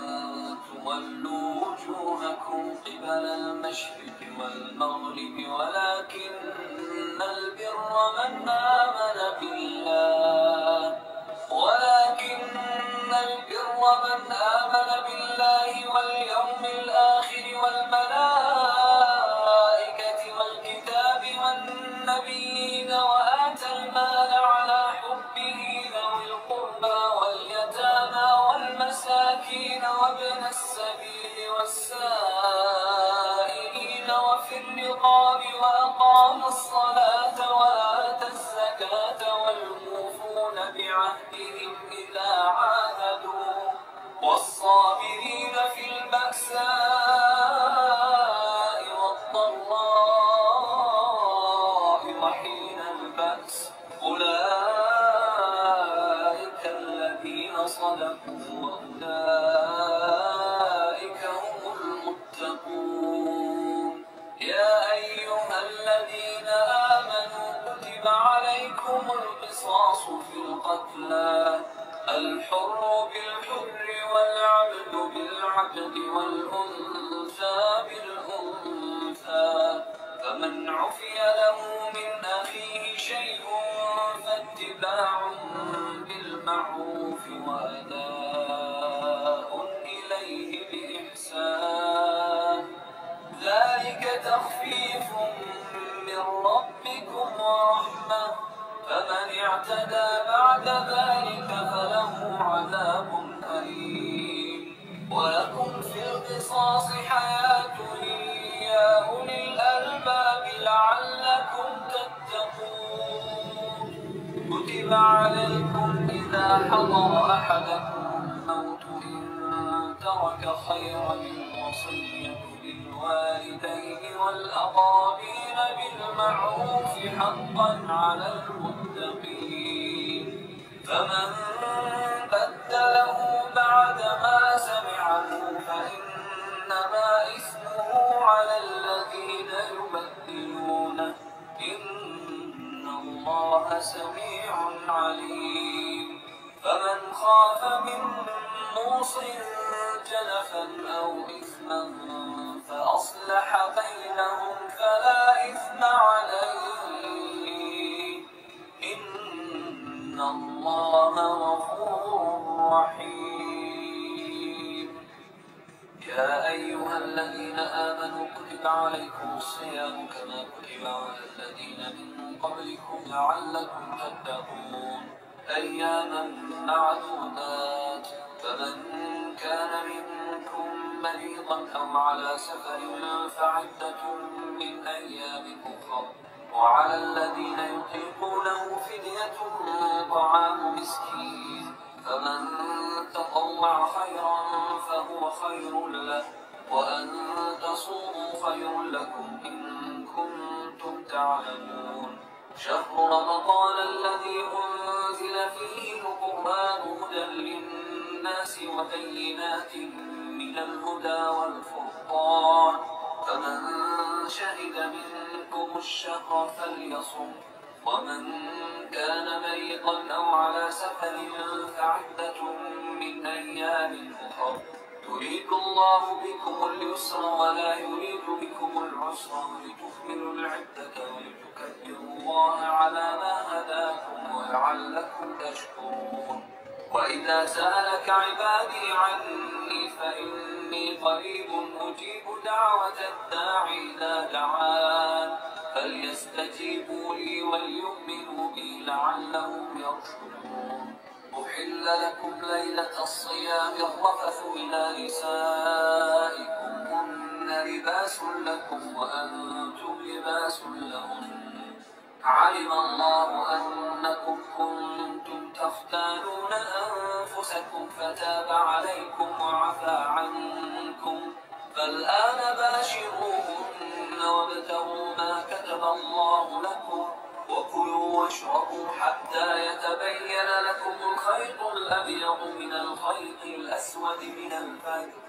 S1: تولوا وجوهكم قبل المشرق والمغرب ولكن البر من آمن بالله واليوم الآخر والملائكة والكتاب والنبيين وآتى المال على حبه ذوي القربى واليتامى والمساكين وابن السبيل والسائلين وفي الرقاب وأقام الصلاة وآتى الزكاة والموفون بعهدهم إذا عاهدوا والصابرين في البأساء والضراء وحين البأس أولئك الذين صدقوا وأولئك هم المتقون يا أيها الذين آمنوا كتب عليكم القصاص في القتلى الحر بالحر والعبد بالعبد والأنثى بالأنثى فمن عفي له من أخيه شيء فاتباع بالمعروف وأداء إليه بإحسان ذلك تخفيف من ربكم ورحمة فمن اعتدى بعد ذلك فله عذاب أليم ولكم في القصاص حياة يا أولي الألباب لعلكم تتقون كتب عليكم إذا حضر أحدكم الموت إن ترك خيرا الوصية للوالدين والأقربين بالمعروف حقا على المتقين فمن بدله بعدما سمعه فإنما إثمه على الذين يبدلونه إن الله سميع عليم فمن خاف من موص جنفا أو إثما فأصلح بينهم فلا إثم عليه إن الله غفور رحيم يا أيها الذين آمنوا كتب عليكم الصيام كما كتب على الذين من قبلكم لعلكم تتقون أياما معدودات فمن كان منكم مريضا أو على سفر فعدة من أيام أخر وعلى الذين يطيقونه فدية طعام مسكين، فمن تطوع خيرا فهو خير له، وأن تصوموا خير لكم إن كنتم تعلمون. شهر رمضان الذي أنزل فيه القرآن هدى للناس وبينات من الهدى والفرقان، فمن شهد منكم الشهر فليصم، ومن كان مريضا أو على سفر فعدة من أيام أخر، يريد الله بكم اليسر ولا يريد بكم العسر، ولتكملوا العدة ولتكبروا الله على ما هداكم ولعلكم تشكرون. وإذا سألك عبادي عني فإني قريب أجيب دعوة الداعي إذا دعان، فليستجيبوا لي وليؤمنوا بي لعلهم يرشدون. أحل لكم ليلة الصيام الرفث إلى نسائكم هن لباس لكم وأنتم لباس لهن، علم الله أنكم كنتم تختانون أنفسكم فتاب عليكم وعفى عنكم، فالآن باشروهن وابتغوا ما كتب الله لكم، وكلوا واشربوا حتى يتبين لكم الخيط الأبيض من الخيط الأسود من الفجر،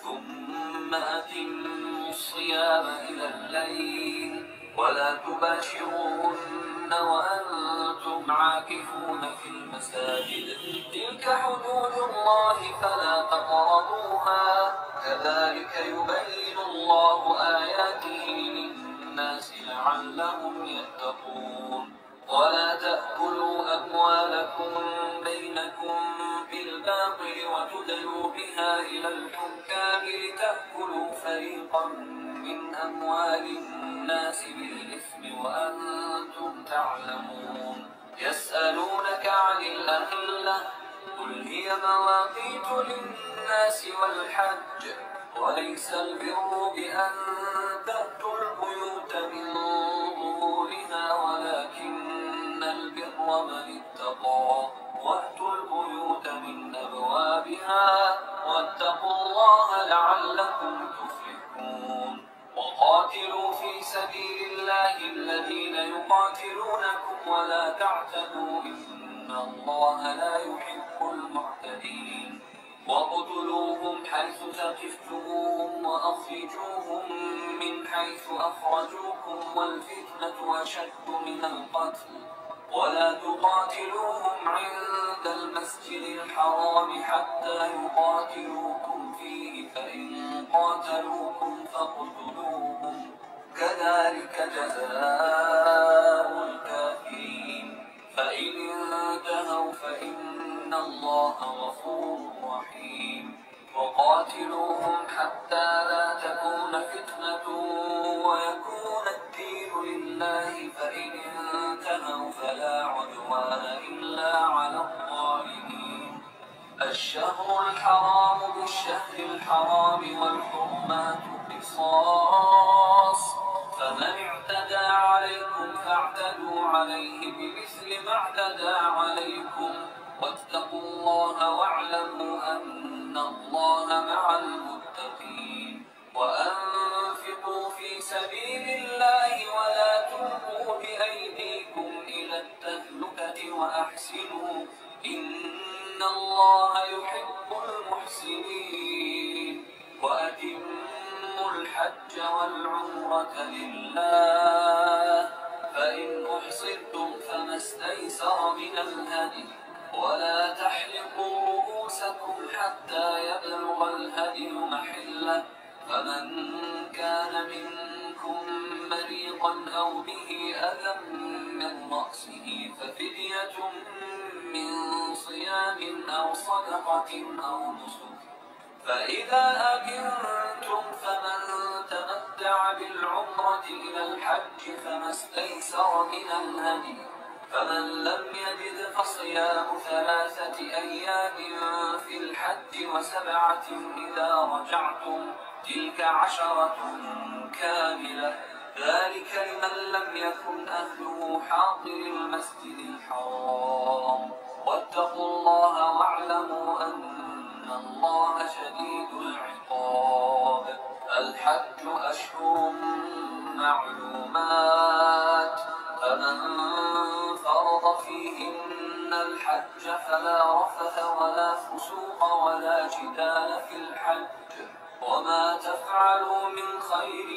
S1: ثم أتموا الصيام إلى الليل، ولا تباشروهن وأنتم عاكفون في المساجد، تلك حدود الله فلا تقربوها، كذلك يبين الله آياته للناس لعلهم يتقون. ولا تأكلوا أموالكم بينكم بالباطل وتدلوا بها إلى الحكام لتأكلوا فريقا من أموال الناس بالإثم وأنتم تعلمون. يسألونك عن الأهلة قل هي مواقيت للناس والحج، وليس البر بأن تأتوا البيوت من ظهورها ولكن البر من اتقى، وأتوا البيوت من أبوابها واتقوا الله لعلكم تفلحون. وقاتلوا في سبيل الله الذين يقاتلونكم ولا تعتدوا إن الله لا يحب المعتدين. واقتلوهم حيث ثقفتموهم وأخرجوهم من حيث أخرجوكم والفتنة أشد من القتل، ولا تقاتلوهم عند المسجد الحرام حتى يقاتلوكم فيه، فإن قاتلوكم فاقتلوهم، كذلك جزاء الكافرين. فإن انتهوا فإن الله غفور رحيم. وقاتلوهم حتى لا تكون فتنة ويكون الدين لله، فإن انتهوا فلا عدوان إلا على الظالمين. الشهر الحرام بالشهر الحرام والحرمات قصاص، فمن اعتدى عليكم فاعتدوا عليه بمثل ما اعتدى عليكم، واتقوا الله واعلموا أن الله مع المتقين. وأنفقوا في سبيل الله ولا تلقوا بأيديكم إلى التهلكة وأحسنوا إن الله يحب المحسنين. وأتموا الحج والعمرة لله، فإن أحصرتم فما استيسر من الهدي، ولا تحلقوا رؤوسكم حتى يبلغ الهدي محله، فمن كان منكم مريضا أو به أذى من رأسه ففدية من صيام أو صدقة أو نسك، فإذا أمنتم فمن تمتع بالعمرة إلى الحج فما استيسر من الهدي، فمن لم يجد فصيام 3 أيام في الحج و7 إذا رجعتم، تلك 10 كاملة، ذلك لمن لم يكن أهله حاضر المسجد الحرام. فيهن الحج فلا رفث ولا فسوق ولا جدال في الحج وما تفعلوا من خير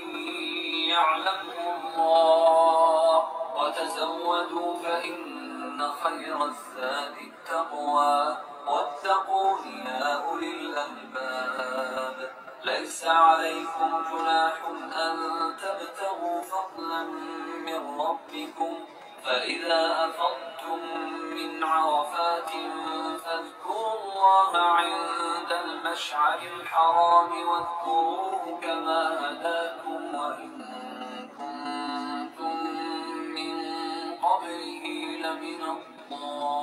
S1: يعلمه الله وتزودوا فإن خير الزاد التقوى واتقون يا أولي الألباب. ليس عليكم جناح أن تبتغوا فضلا من ربكم فإذا أفضتم من عرفات فاذكروا الله عند المشعر الحرام واذكروه كما هداكم وإن كنتم من قبله لمن الضالين.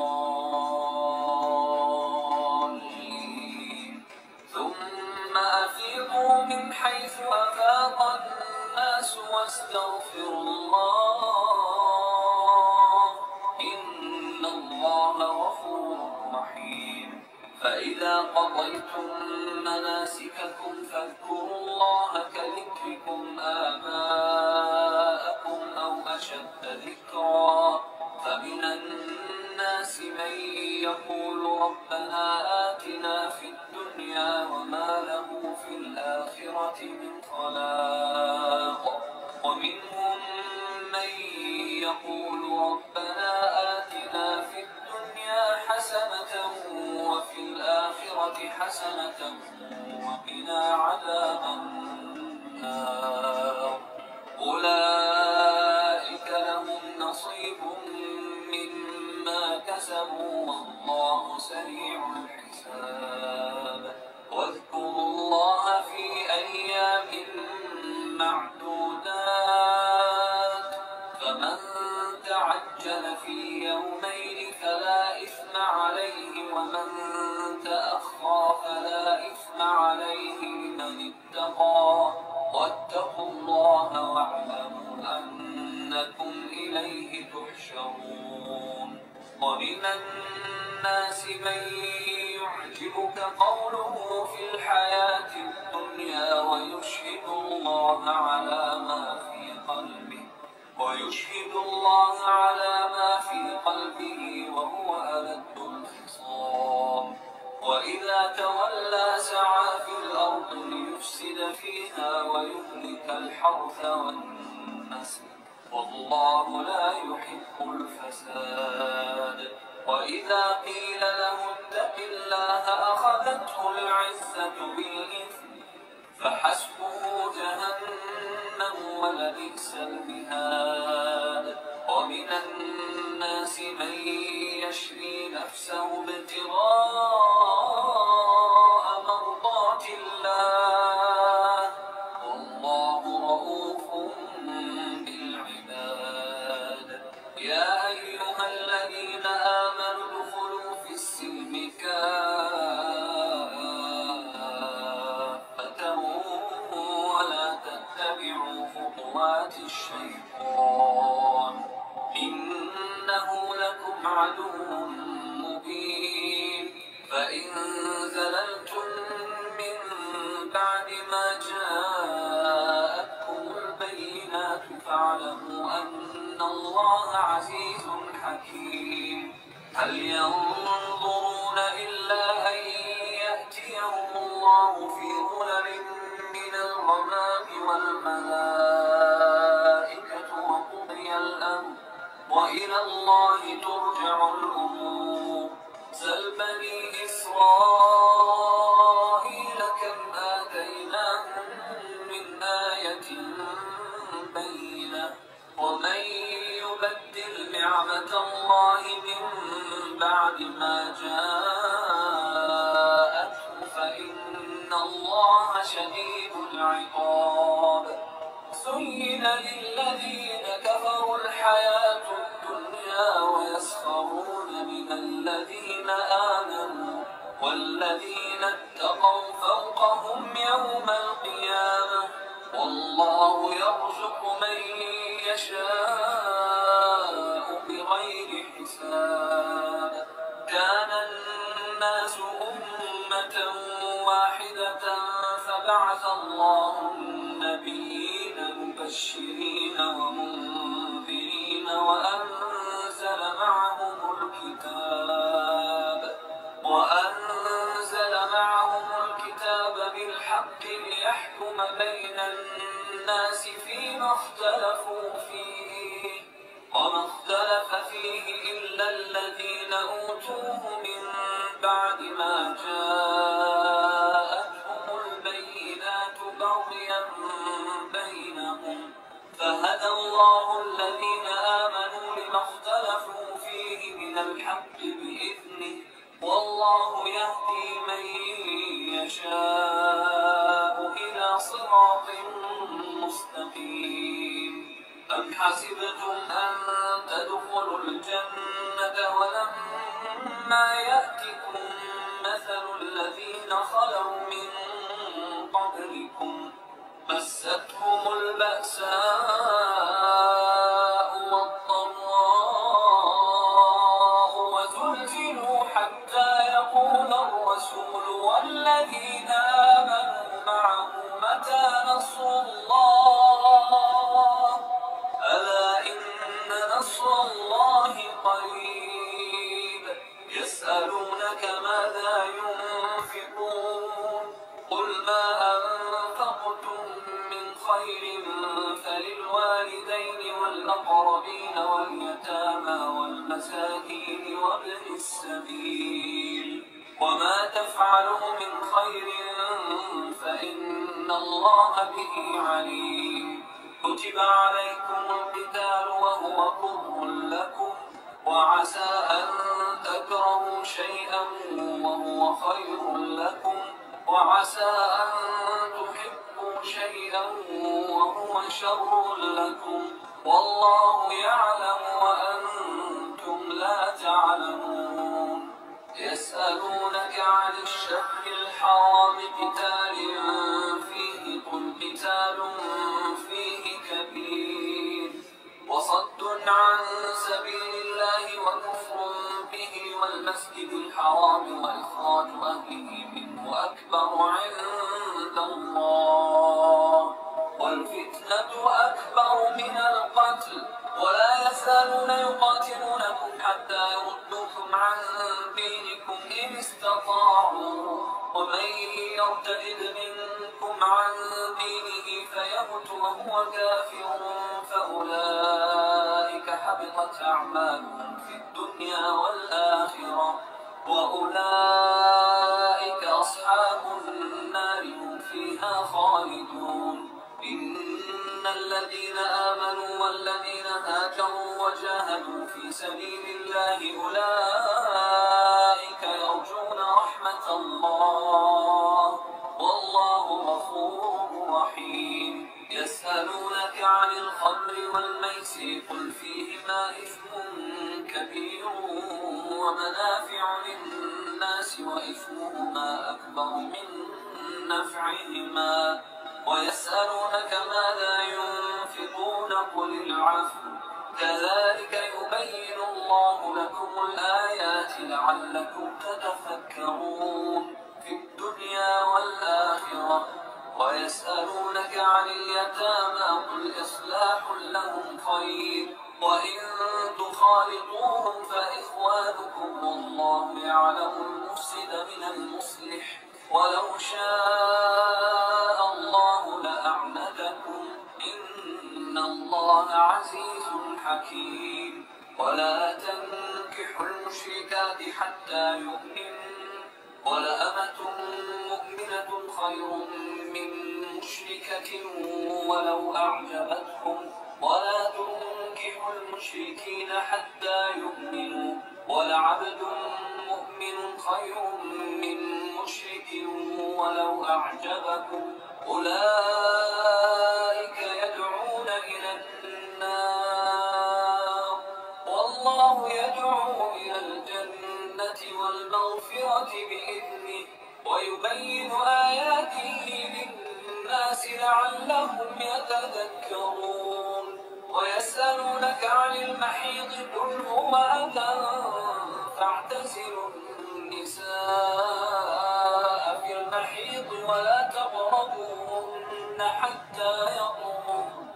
S1: ثم أفيضوا من حيث أفاض الناس واستغفروا الله إن الله غفور رحيم. فإذا قضيتم مناسككم فاذكروا الله كذكركم آباءكم أو أشد ذكرا فمن الناس من يقول ربنا آتنا في الدنيا وما له في الآخرة من خلاق ومنهم من يقول ربنا آتنا في الدنيا حسنة وفي الآخرة حسنة وقنا عذاب النار. أولئك لهم نصيب مما كسبوا والله سريع الحساب. واذكروا الله في أيام معدودات فمن تعجل في يومين فلا إثم عليه ومن تأخر فلا إثم عليه لمن اتقى واتقوا الله واعلموا أنكم إليه تحشرون. ومن الناس من يعجبك قوله في الحياة الدنيا ويشهد الله على ما في قلبه وهو ألد الخصام. وإذا تولى سعى في الأرض ليفسد فيها ويهلك الحرث والنسل والله لا يحب الفساد. وإذا قيل له اتق الله أخذته العزة بالإثم فحسبه جهنم ولبئس المهاد. ومن الناس من يشري نفسه ابتغاء مرضات الله والله رؤوف بالعباد. يا أيها الذين آمنوا ادخلوا في السلم كافة ولا تتبعوا خطوات الشيطان إنه لكم عدو مبين. فإن زللتم من بعد ما جاءتكم البينات فاعلموا أن الله عزيز حكيم. هل ينظرون إلا أن يأتيهم الله في ظلل من الغمام والملائكة وقضي الأمر وإلى الله ترجع الأمور. سل بني إسرائيل كم آتيناهم من آية بينة ومن يبدل نعمة الله من بعد ما جاءته فإن الله شديد العقاب. زين للذين كفروا الحياة الدنيا ويسخرون من الذين آمنوا والذين اتقوا فوقهم يوم القيامة والله يرزق من يشاء بغير حساب. كان الناس أمة واحدة فبعث الله النبيين مبشرين ومنذرين وأنزل معهم الذين أوتوه من بعد ما جاءتهم البينات بغيا بينهم فهدى الله الذين آمنوا لما اختلفوا فيه من الحق بإذنه والله يهدي من يشاء إلى صراط مستقيم. أم حسبتم أن تدخلوا الجنة ولما يأتكم مثل الذين خلوا من قبلكم مستهم البأساء والضراء وزلزلوا حتى يقول الرسول والذين آمنوا معه متى نصر الله ألا إن نصر الله قريب. يسألونك ماذا ينفقون قل ما أنفقتم من خير فللوالدين والأقربين واليتامى والمساكين وابن السبيل وما تفعلوا من خير فإن الله به عليم. كتب عليكم القتال وهو كره لكم وعسى أن تكرهوا شيئا وهو خير لكم وعسى أن تحبوا شيئا وهو شر لكم والله يعلم وأنتم لا تعلمون. يسألونك عن الشهر الحرام قتال فيه قل قتال فيه كبير وصد عن سبيل الله وكفر به والمسجد الحرام وإخراج أهله منه أكبر عند الله والفتنة أكبر من القتل ولا يزالون يقاتلونكم حتى يردوكم عن دينكم إن استطاعوا ومن يرتد منكم عن دينه فيمت وهو كافر فأولئك حبطت أعمالهم في الدنيا والآخرة وأولئك أصحاب النار هم فيها خالدون. إن الذين آمنوا والذين هاجروا وجاهدوا في سبيل الله أولئك يرجون رحمة الله والله غفور رحيم. يسألونك عن الخمر والميسر قل فيهما إثم كبير ومنافع للناس وإثمهما أكبر من نفعهما ويسألونك ماذا ينفقون قل العفو كذلك يبين الله لكم الآيات لعلكم تتفكرون في الدنيا والآخرة. ويسألونك عن اليتامى قل إصلاح لهم خير وإن تخالطوهم فإخوانكم والله يعلم المفسد من المصلح ولو شاء الله لأعنتكم إن الله عزيز حكيم. ولا تنكحوا المشركات حتى يؤمنوا ولأمة مؤمنة خير من مشركة ولو أعجبتكم ولا تنكحوا المشركين حتى يؤمنوا ولعبد مؤمن خير من مشرك ولو أعجبكم أولئك يدعون إلى النار والله يدعو إلى الجنة والمغفرة بإذنه ويبين آياته للناس لعلهم يتذكرون. ويسألونك عن المحيض قل هو أذى فاعتزلوا النساء في المحيض ولا تقربوهن حتى يطهرن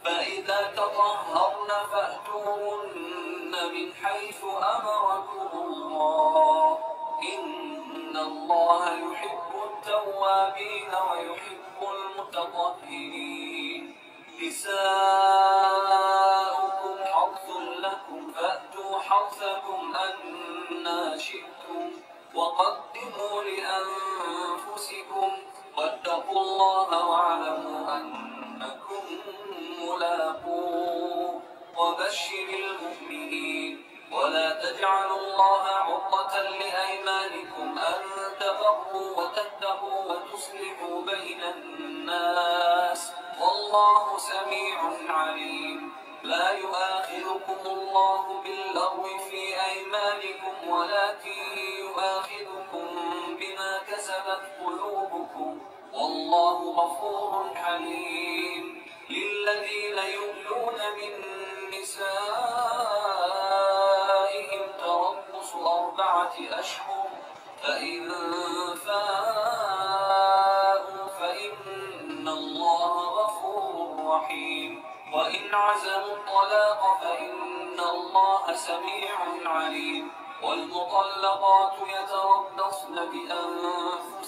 S1: فإذا تطهرن فأتوهن من حيث أمركم الله إن الله يحب التوابين ويحب المتطهرين. نساؤكم حرث لكم فأتوا حرثكم أن أنا شئتم وقدموا لأنفسكم واتقوا الله واعلموا أنكم ملاقوه وبشر المؤمنين. ولا تجعلوا الله عرضة لأيمانكم أن تبروا وتتقوا وتصلحوا بين الناس والله سميع عليم. لا يؤاخذكم الله باللغو في أيمانكم ولكن يؤاخذكم بما كسبت قلوبكم والله غفور حليم. للذين يؤلون من نسائهم تربص 4 أشهر فإن فاءوا فإن الله غفور رحيم. وإن عزموا الطلاق فإن الله سميع عليم. والمطلقات يتربصن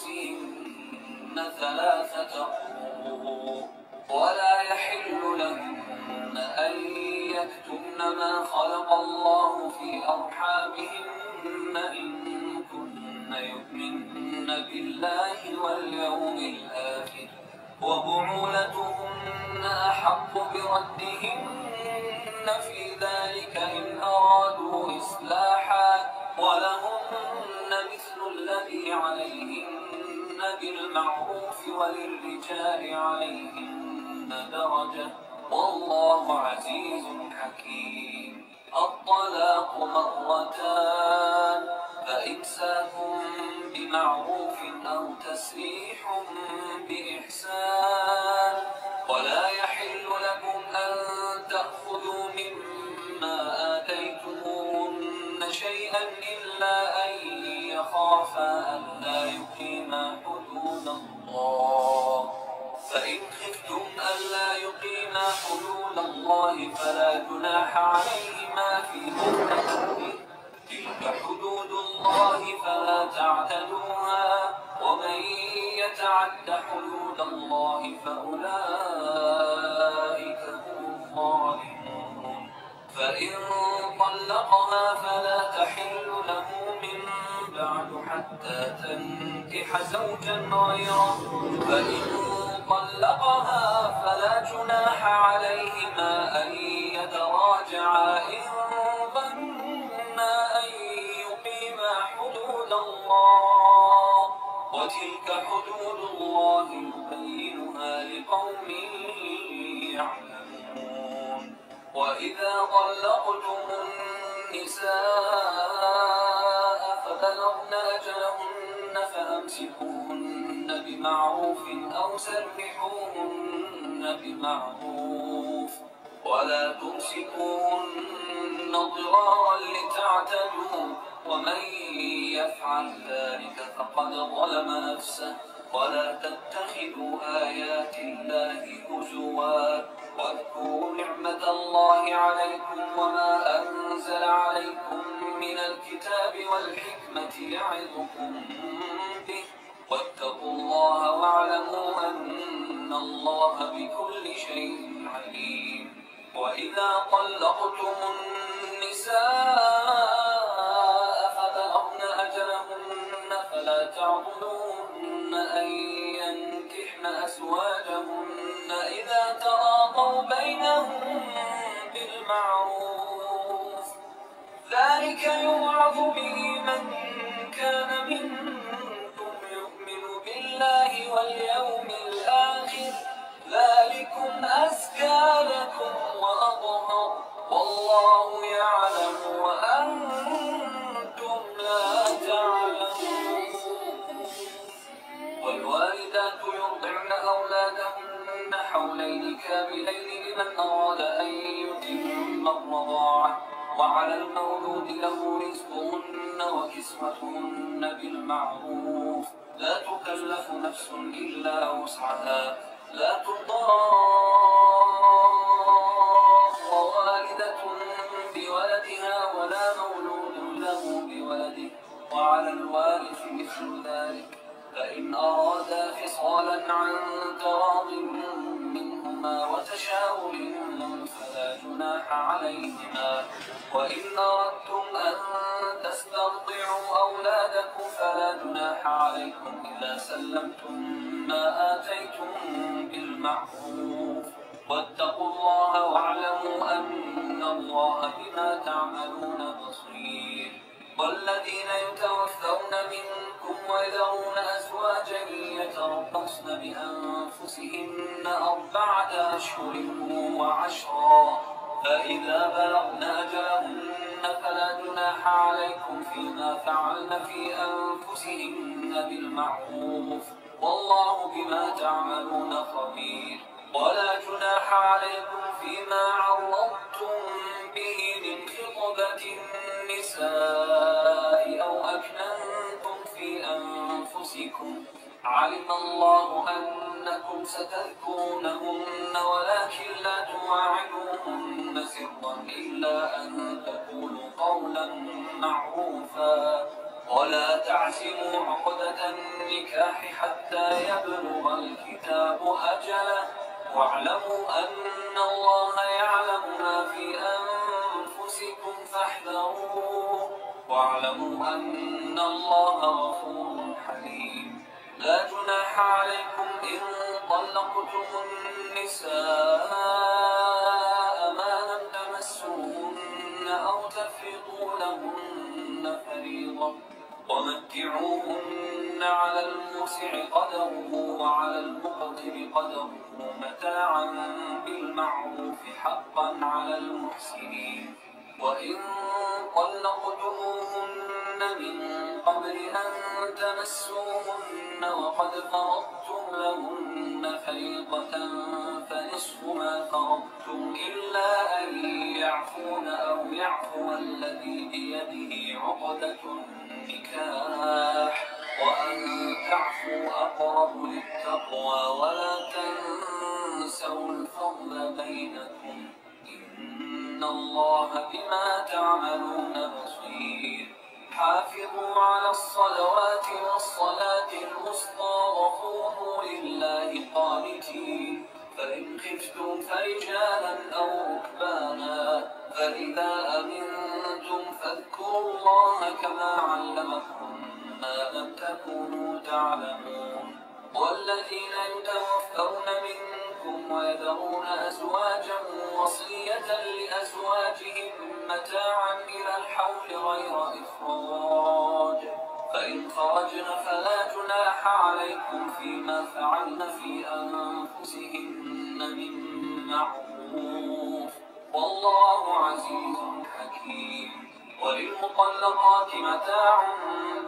S1: بأنفسهن 3 قروء ولا يحل لهن أن يكتمن ما خلق الله في أرحامهن إن كن يؤمن بالله واليوم الآخر وبعولتهن أحق بردهن في ذلك إن أرادوا إصلاحا ولهن مثل الذي عليهن بالمعروف وللرجال عليهن درجة والله عزيز حكيم. الطلاق 2 فإمساك بمعروف أو تسريح بإحسان. ولا يحل لكم أن تأخذوا مما آتيتموهن شيئا إلا أن يخافا ألا يقيما حدود الله. فإن خفتم ألا يقيما حدود الله فلا جناح عليهما فيهن. تلك حدود الله فلا تعتدوها ومن يتعد حدود الله فأولئك هم الظالمون. فإن طلقها فلا تحل له من بعد حتى تنكح زوجا غيره. فإن طلقها فلا جناح عليهما أن يتراجعا إن ظنا أن يقيما حدود الله وتلك حدود الله يبينها لقوم يعلمون. وإذا طلقتم النساء فبلغن أجلهن فأمسكوهن بمعروف أو سرحوهن بمعروف ولا تمسكوهن ضرارا لتعتدوا ومن يفعل ذلك فقد ظلم نفسه. ولا تتخذوا آيات الله هزوا واذكروا نعمة الله عليكم وما أنزل عليكم من الكتاب والحكمة يعظكم به واتقوا الله واعلموا أن الله بكل شيء عليم. وإذا طلقتم النساء فبلغن أجلهن فلا تعضلوهن أن ينكحن أزواجهن إذا تراضوا بينهم بالمعروف. ذلك يوعظ به من كان منكم يؤمن بالله واليوم الآخر ذلكم أزكى لكم وأطهر والله يعلم وأنتم لا تعلمون. والوالدات يرضعن أولادهن حولين كاملين لمن أراد أن يتم الرضاعة وعلى المولود له رزقهن وكسوتهن بالمعروف. لا تكلف نفس إلا وسعها. لا تضار والدة بولدها ولا مولود له بولده وعلى الوارث مثل ذلك. فإن أرادا فصالا عن تراض منهما وتشاور فلا جناح عليهما. وإن أردتم أن تسترضعوا أولادكم فلا جناح عليكم إذا سلمتم ما آتيتم بالمعروف. واتقوا الله واعلموا أن الله بما تعملون بصير. والذين يتوفون منكم ويذرون أزواجا يتربصن بأنفسهن 4 أشهر وعشرا، فإذا بلغن أجلهن فلا جناح عليكم فيما فعلن في أنفسهن بالمعروف، والله بما تعملون خبير. ولا جناح عليكم فيما عرضتم به من خطبة النساء أو أكننتم في أنفسكم، علم الله أنكم ستذكرونهن ولكن لا تواعدوهن سرا إلا أن تقولوا قولا معروفا. ولا تعزموا عقدة النكاح حتى يبلغ الكتاب أجله، واعلموا أن الله يعلم ما في أنفسكم فاحذروه، واعلموا أن الله غفور حليم. لا جناح عليكم إن طلقتم النساء ما لم تمسوهن أو تفرضوا لهن فريضة، ومتعوهن على الموسع قدره وعلى المقتر قدره متاعا بالمعروف حقا على المحسنين. وإن طلقتموهن من قبل أن تمسوهن وقد فرضتم لهن فريضة فنصف ما فرضتم إلا أن يعفون أو يعفو الذي بيده عقدة النكاح، وأن تعفوا أقرب للتقوى ولا تنسوا الفضل بينكم، إن الله بما تعملون بصير. حافظوا على الصلوات والصلاة الوسطى وقوموا لله قانتين. فإن خفتم فرجالا أو ركبانا فإذا أمنتم فاذكروا الله كما علمكم ما لم تكونوا تعلمون. والذين يتوفون منكم ويذرون أزواجا وصية لأزواجهم متاعا إلى الحول غير إخراج، فإن خرجن فلا جناح عليكم فيما فعلن في أنفسهن من معروف، والله عزيز حكيم. وللمطلقات متاع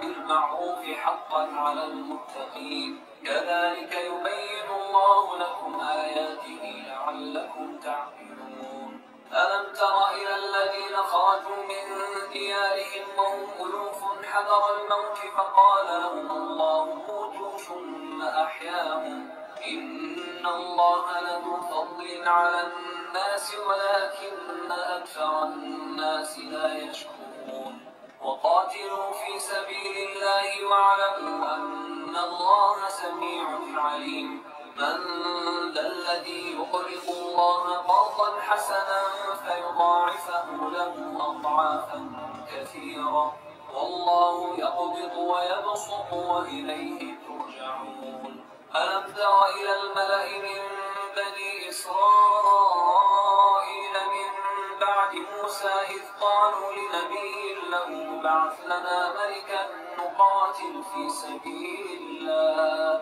S1: بالمعروف حقا على المتقين، كذلك يبين الله لكم آياته لعلكم تعقلون. ألم تر إلى الذين خرجوا من ديارهم وهم ألوف حذر الموت فقال لهم الله موتوا ثم أحياهم، إن الله لذو فضل على الناس ولكن أكثر الناس لا يشكرون. وقاتلوا في سبيل الله واعلموا أن الله سميع عليم. من ذا الذي يقرض الله قرضا حسنا فيضاعفه له أضعافا كثيرة، والله يقبض ويبسط وإليه ترجعون. ألم تر إلى الملأ من بني إسرائيل من بعد موسى إذ قالوا لنبي له ابعث لنا ملكا نقاتل في سبيل الله،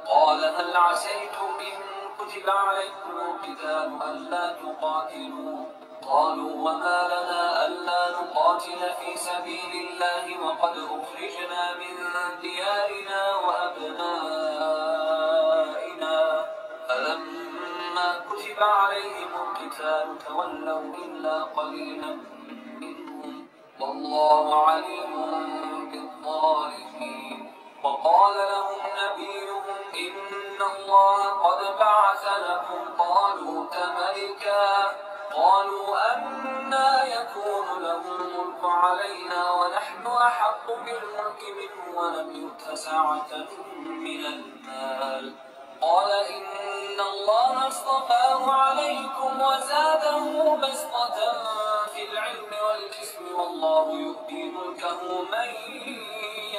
S1: قال هل عسيتم إن كتب عليكم القتال ألا تقاتلوا؟ قالوا وما لنا ألا نقاتل في سبيل الله وقد أخرجنا من ديارنا وأبنائنا، فلما كتب عليهم القتال تولوا إلا قليلا منهم، والله عليم بالظالمين. وقال لهم نبيهم إن الله قد بعث لكم طالوت ملكا، قالوا أنى يكون له الملك علينا ونحن أحق بالملك منه ولم يؤت سعة من المال، قال إن الله اصطفاه عليكم وزاده بسطة في العلم والجسم والله يؤتي ملكه من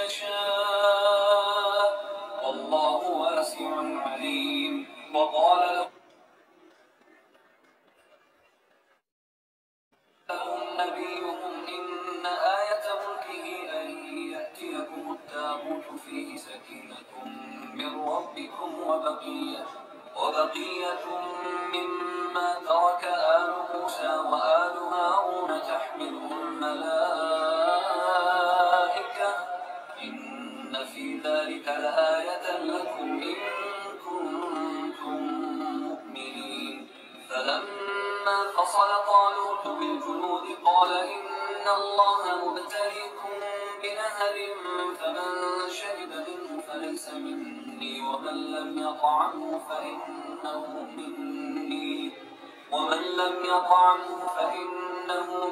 S1: يشاء والله واسع عليم. وقال لهم نبيهم إن آية ملكه أن يأتيكم التابوت فيه سكينة من ربكم وبقية مما ترك آل موسى وآل هارون تحمله الملائكة إن في ذلك لآية لكم إن كنتم مؤمنين. فلما فصل طالوت بالجنود قال إن الله مبتليكم بنهر فمن شرب منه فليس مني ومن لم يطعمه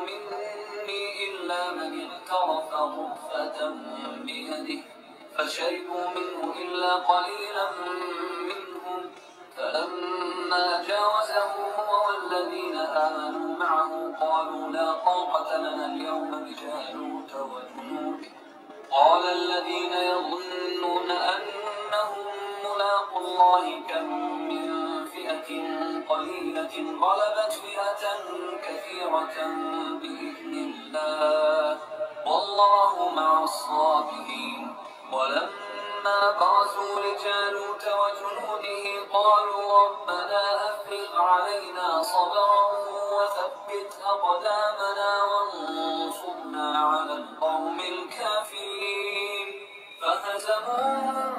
S1: مني إلا من اغترف غرفة بيده فشربوا منه إلا قليلا منهم. فلما جاوزه هو والذين آمنوا معه قالوا لا طاقة لنا اليوم بجالوت وجنوده. قال الذين يظنون أنهم ملاقوا الله كم من فئة قليلة غلبت فئة كثيرة بإذن الله والله مع الصابرين. ولما برزوا لجالوت وجنوده قالوا ربنا أفرغ علينا صبرا وثبت أقدامنا وانصرنا على القوم الكافرين. فهزموهم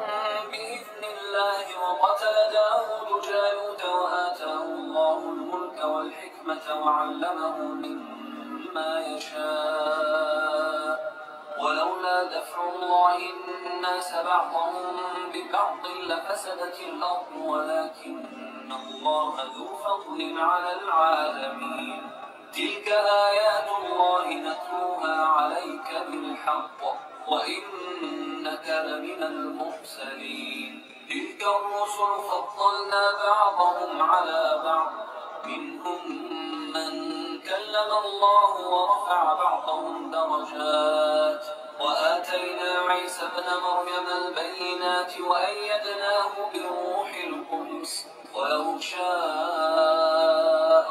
S1: بإذن الله وقتل داود جالوت وآتاه الله الملك والحكمة وعلمه مما يشاء ولولا دفع الله الناس بعضهم ببعض لفسدت الأرض ولكن الله ذو فضل على العالمين. تلك آيات الله نتلوها عليك بالحق وإنك لمن المرسلين. تلك الرسل فضلنا بعضهم على بعض منهم من كلم الله ورفع بعضهم درجات وآتينا عيسى ابن مريم البينات وأيدناه بروح القدس ولو شاء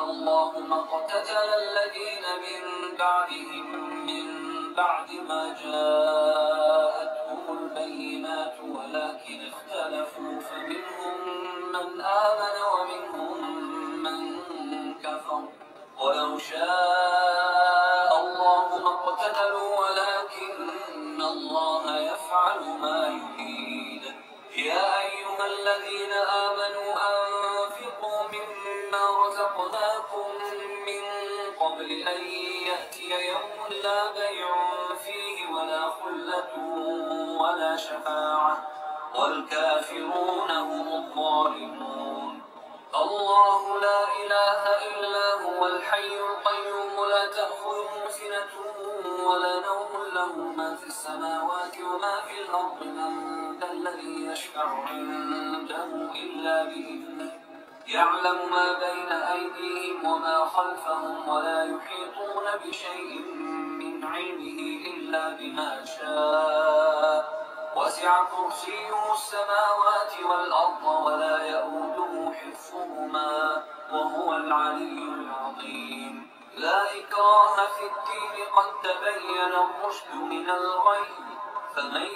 S1: الله ما اقتتل الذين من بعدهم من بعد ما جاءتهم البينات ولكن اختلفوا فمنهم من آمن ومنهم من كفر ولو شاء الله ما اقتتلوا ولكن الله يفعل ما يريد. يا أيها الذين آمنوا أنفقوا مما رزقناكم من قبل أن يأتي يوم لا بيع فيه ولا خلة ولا شفاعة والكافرون هم الظالمون. الله لا إله إلا هو الحي القيوم لا تأخذه سنة ولا نوم له ما في السماوات وما في الأرض من ذا الذي يشفع عنده إلا بإذنه يعلم ما بين أيديهم وما خلفهم ولا يحيطون بشيء من علمه إلا بما شاء وسع كرسيه السماوات والأرض ولا يئوده حفظهما وهو العلي العظيم. لا إكراه في الدين قد تبين الرشد من الغي فمن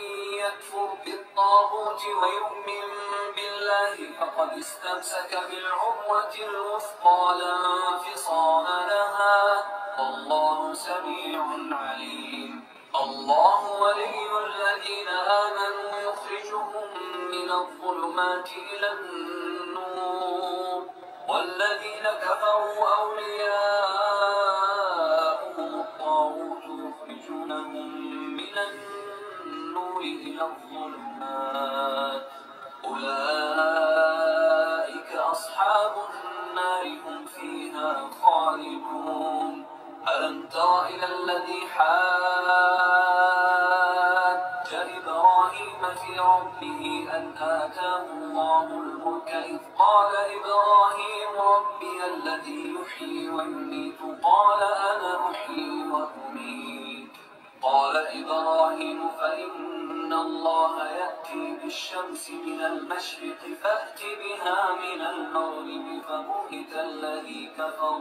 S1: يكفر بالطاغوت ويؤمن بالله فقد استمسك بالعروة الوثقى لا انفصام لها والله سميع عليم. الله ولي الذين آمنوا يخرجهم من الظلمات إلى النور والذين كفروا أولياؤهم الطاغوت يخرجونهم من النور إلى الظلمات أولئك أصحاب النار هم فيها خالدون. ألم تر إلى الذي حاج إبراهيم إبراهيم في ربه أن آتاه الله الملك إذ قال إبراهيم ربي الذي يحيي ويميت قال أنا أحيي وأميت قال إبراهيم فإن الله يأتي بالشمس من المشرق فأت بها من المغرب فبهت الذي كفر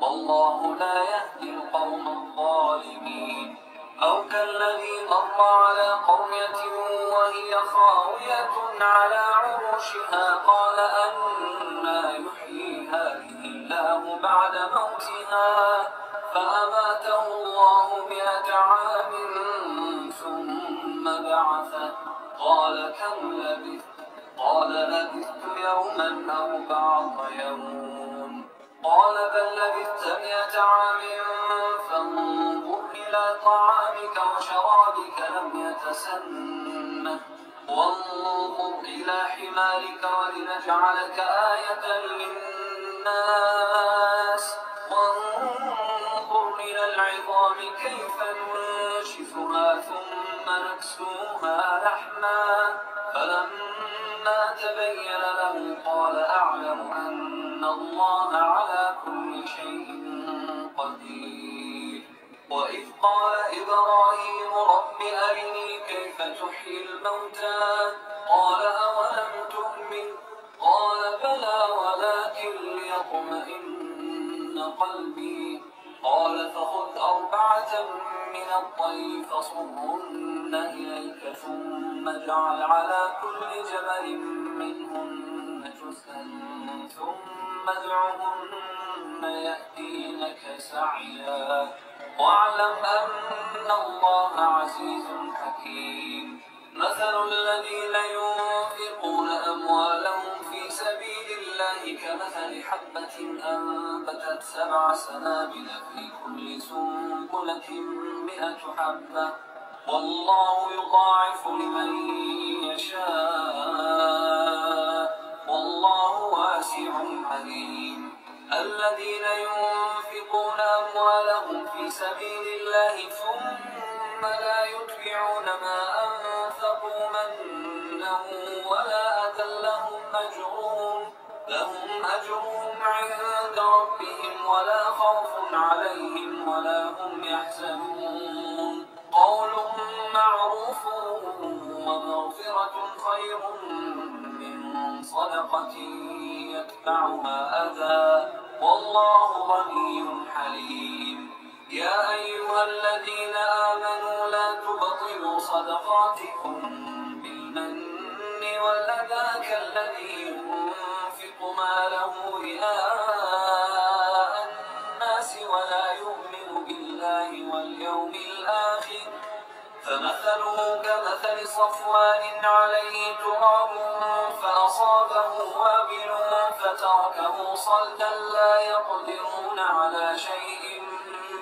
S1: والله لا يهدي القوم الظالمين أو كالذي مر على قرية وهي خاوية على عروشها قال أنى يحيي هذه الله بعد موتها فأماته الله 100 عام ثم بعثه قال كم لبثت قال لبثت يوما أو بعض يوم قال بل لبثت 100 عام فانظر إلى طعامك وشرابك لم يتسنه وانظر إلى حمارك ولنجعلك آية للناس وانظر إلى العظام كيف ننشفها ثم نكسوها لحما فلما تبين له قال أعلم أن الله على كل شيء قدير وإذ قال إبراهيم رب أرني كيف تحيي الموتى قال أولم تؤمن قال بلى ولكن ليطمئن قلبي قال فخذ 4 من الطير فصرهن إليك ثم اجعل على كل جبل منهن جزءا ثم ادعهن يأتينك سعيا واعلم أن الله عزيز حكيم مثل الذين ينفقون أموالهم في سبيل الله كمثل حبة أنبتت 7 سنابل في كل سنبلة 100 حبة والله يضاعف لمن يشاء والله واسع عليم الذين ينفقون أموالهم في سبيل الله ثم لا يتبعون ما أنفقوا منا ولا أذى لهم أجرهم عند ربهم ولا خوف عليهم ولا هم يحزنون قول معروف ومغفرة خير من صدقة يتبعها أذى والله غني حليم يا أيها الذين آمنوا لا تبطلوا صدقاتكم بالمن والأذى كالذي ينفق ماله رئاء الناس ولا يؤمن بالله واليوم الآخر فمثله كمثل صفوان عليه تراب فأصابه وابل فتركه صلدا لا يقدرون على شيء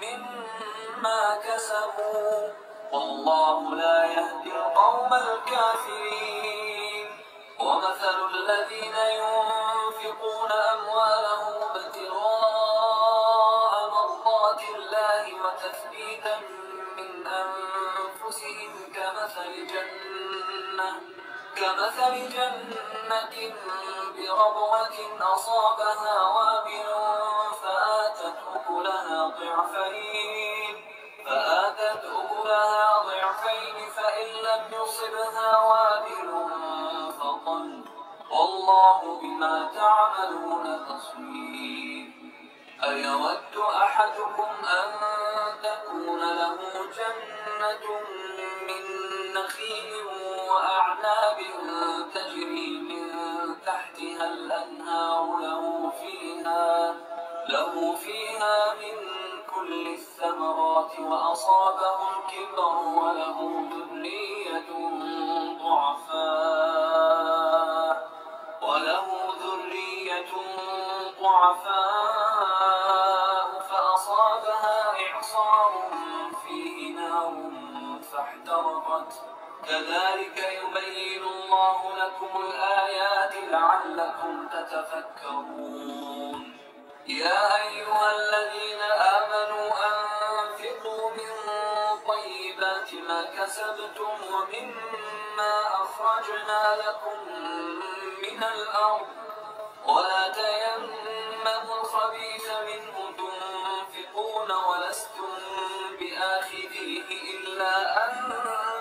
S1: مما كسبوا والله لا يهدي القوم الكافرين ومثل الذين ينفقون أموالهم ابتغاء مرضات الله وتثبيتا من أنفسهم كمثل جنة بربوة أصابها وابل فآتت أكلها ضعفين فإن لم يصبها وابل فطل والله بما تعملون بصير أيود أحدكم أن تكون له جنة من نخيل وأعناب تجري من تحتها الأنهار له فيها من كل الثمرات وأصابه الكبر وله ذرية ضعفاء فأصابها إعصار فيه نار فاحترقت كذلك يبين الله لكم الآيات لعلكم تتفكرون يا أيها الذين آمنوا أنفقوا من طيبات ما كسبتم ومما أخرجنا لكم من الأرض ولا تيمموا الخبيث منه تنفقون ولستم بآخذيه إلا أن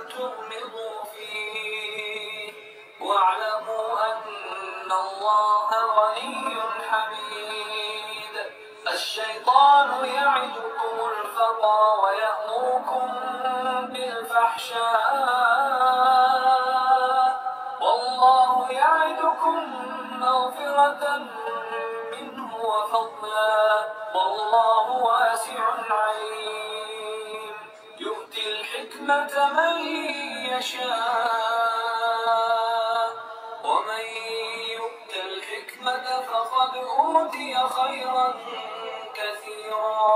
S1: تغمضوا فيه واعلموا أن الله غني حميد. الشيطان يعدكم الفقر ويأمركم بالفحشاء والله يعدكم مغفرة منه وفضلا والله واسع عليم. يؤتي الحكمة من يشاء ومن يؤت الحكمة فقد أوتي خيرا كثيرا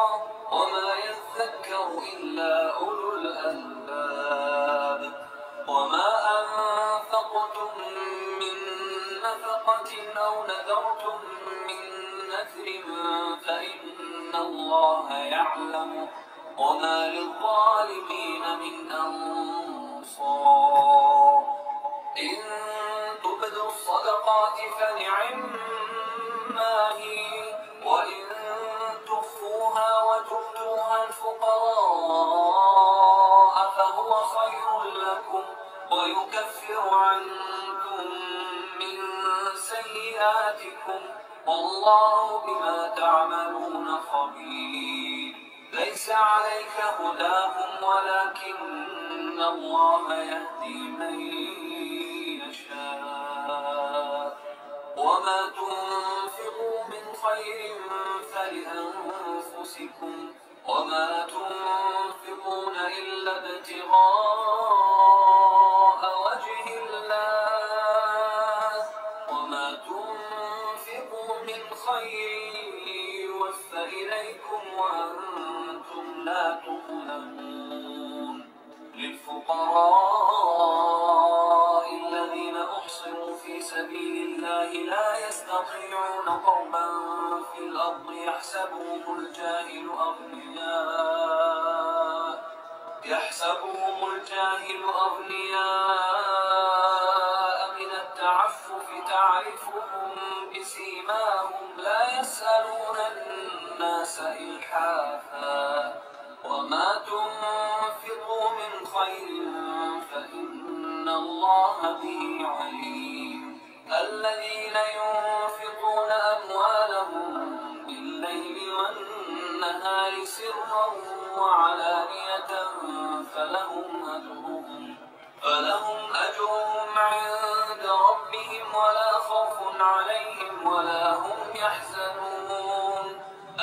S1: وما يذكر إلا أولو الألباب. وما أنفقتم من نفقة أو نذرتم من نذر فإن الله يعلمه وما للظالمين من أنصار. إن تبدوا الصدقات فنعما هي وإن تخفوها وتؤتوها الفقراء فهو خير لكم ويكفر عنكم من سيئاتكم والله بما تعملون خبير. ليس عليك هداهم ولكن الله يهدي من يشاء. وما تنفقوا من خير فلأنفسكم وما تنفقون إلا ابتغاء وجه الله وما تنفقوا من خير يوفى إليكم وأنتم لا تظلمون. للفقراء الذين أحصروا في سبيل الله لا يستطيعون ضربا في الأرض يحسبهم الجاهل أغنياء من التعفف تعرفهم بسيماهم لا يسألون الناس إلحافا. وما تنفقوا من خير فإن الله به عليم. الذين ينفقون أموالهم بالليل والنهار سرا وعلانية فلهم أجرهم عند ربهم ولا خوف عليهم ولا هم يحزنون.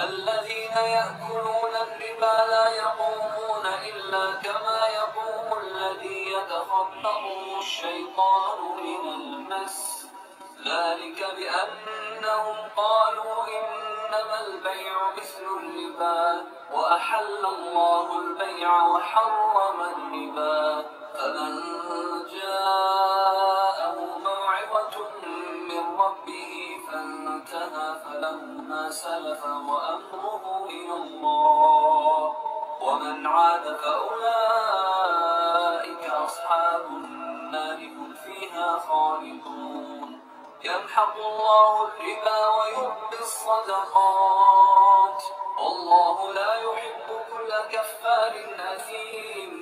S1: الذين يأكلون الربا لا يقومون إلا كما يقوم الذي يتخبطه الشيطان من المس ذلك بأنهم قالوا إنما البيع مثل الربا وأحل الله البيع وحرم الربا. فمن جاءه موعظة من ربه فانتهى فله ما سلف وأمره إلى الله ومن عاد فأولئك أصحاب النار هم فيها خالدون. يمحق الله الربا ويربي الصدقات والله لا يحب كل كفار أثيم.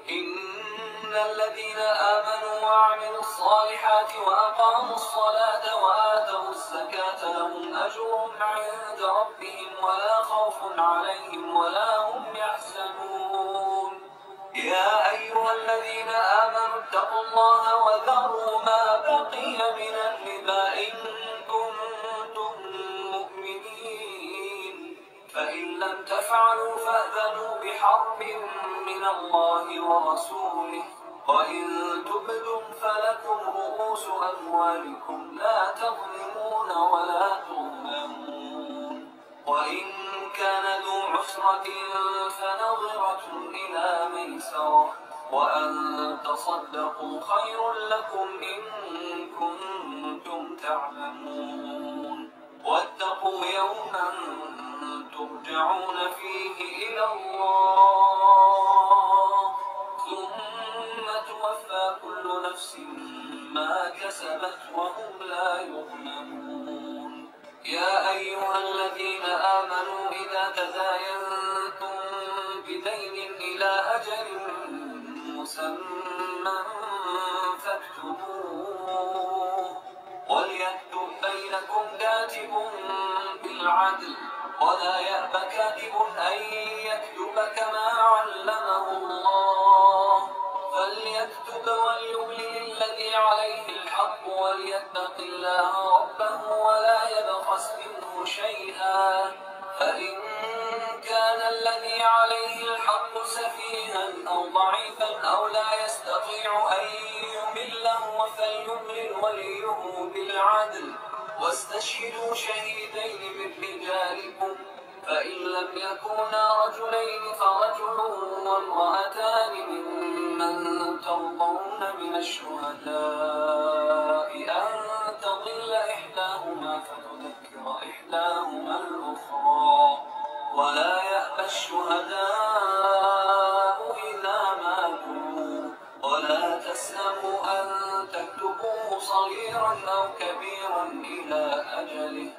S1: إن الذين آمنوا وعملوا الصالحات وأقاموا الصلاة وآتوا الزكاة لهم أجرهم عند ربهم ولا خوف عليهم ولا هم يحزنون. يا أيها الذين آمنوا اتقوا الله وذروا ما بقي من الربا إن كنتم مؤمنين فإن لم تفعلوا فأذنوا بحرب من الله ورسوله وإن تبدوا فلكم رؤوس أموالكم لا تظلمون ولا تظلمون. وإن كان ذو عسرة فنظرة إلى ميسرة وأن تصدقوا خير لكم إن كنتم تعلمون. واتقوا يوما ترجعون فيه إلى الله ثم توفى كل نفس ما كسبت وهم لا يظلمون. يا أيها الذين آمنوا إذا تداينتم بدين إلى أجل مسمى فاكتبوه، وليكتب بينكم كاتب بالعدل، ولا يأب كاتب أن يكتب كما علمه الله، فليكتب وليملل الذي عليه الحق وليتق الله ربه ولا يبخس منه شيئا، فإن كان الذي عليه الحق سفيها أو ضعيفا أو لا يستطيع أن يمل فليملل وليه بالعدل، واستشهدوا شهيدين من رجالكم، فإن لم يكونا رجلين فرجل وامرأتان ممن ترضون من الشهداء أن تضل إحداهما فتذكر إحداهما الأخرى، ولا يأبى الشهداء إذا ما دعوا، ولا تسأموا أن تكتبوه صغيرا أو كبيرا إلى أجله،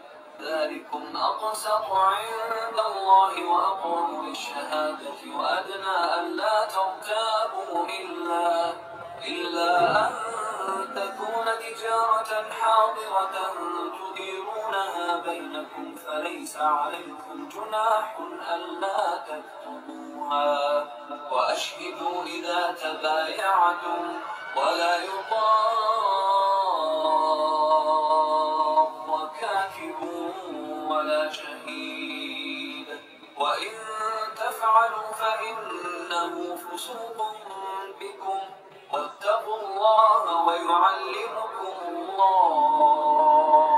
S1: ذلكم أقسط عند الله وأقوم للشهادة وأدنى ألا ترتابوا إلا أن تكون تجارة حاضرة تديرونها بينكم فليس عليكم جناح ألا تكتبوها، وأشهدوا إذا تبايعتم، ولا يضار كاتب ولا شهيد، وإن تفعلوا فإنه فسوق بكم، واتقوا الله ويعلمكم الله،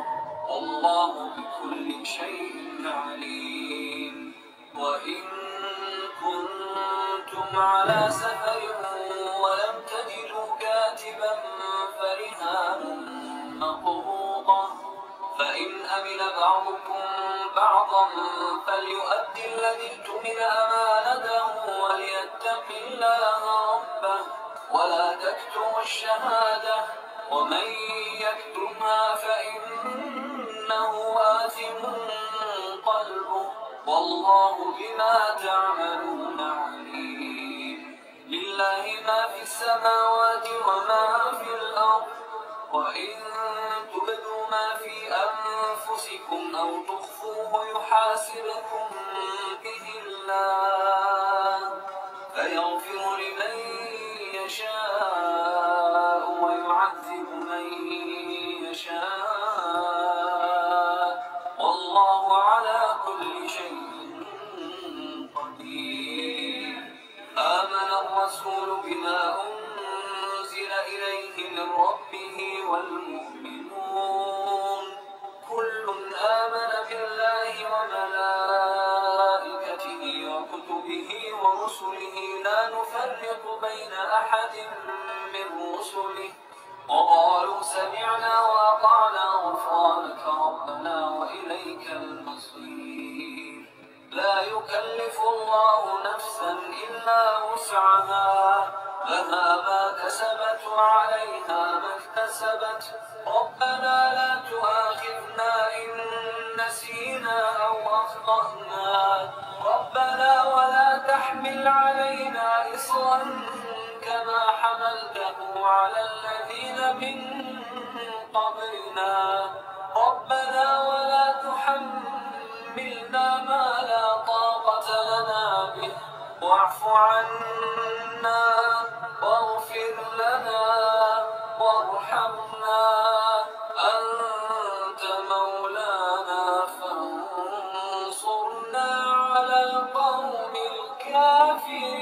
S1: والله بكل شيء عليم. وإن كنتم على سفر ولم تجدوا كاتبا فرهان مقبوضة، فإن أمن بعضكم بعضا فليؤدي الذي اؤتمن أمانته وليتق الله ربه، ولا تكتموا الشهادة، ومن يكتمها فإنه آثم قلبه، والله بما تعملون عليم. لله ما في السماوات وما في الأرض، وإن تبدوا ما في أنفسكم أو تخفوه يحاسبكم به الله، فيغفر لمن يشاء ويعذب من يشاء، والله على كل شيء قدير. آمن الرسول بما أنزل إليه من ربه والمؤمنون كل آمن بالله وملائكته وكتبه ورسله لا نفرق بين أحد من رسله، وقالوا سمعنا وأطعنا غفرانك ربنا وإليك المصير. لا يكلف الله نفسا إلا وسعها، لها ما كسبت وعليها ما اكتسبت، ربنا لا تؤاخذنا إن نسينا أو أخطأنا، ربنا ولا تحمل علينا إصرا كما حملته على الذين من قبلنا، ربنا ولا تحملنا ما لا طاقة لنا به، واعف عنا واغفر لنا وارحمنا، أنت مولانا فانصرنا على القوم الكافرين.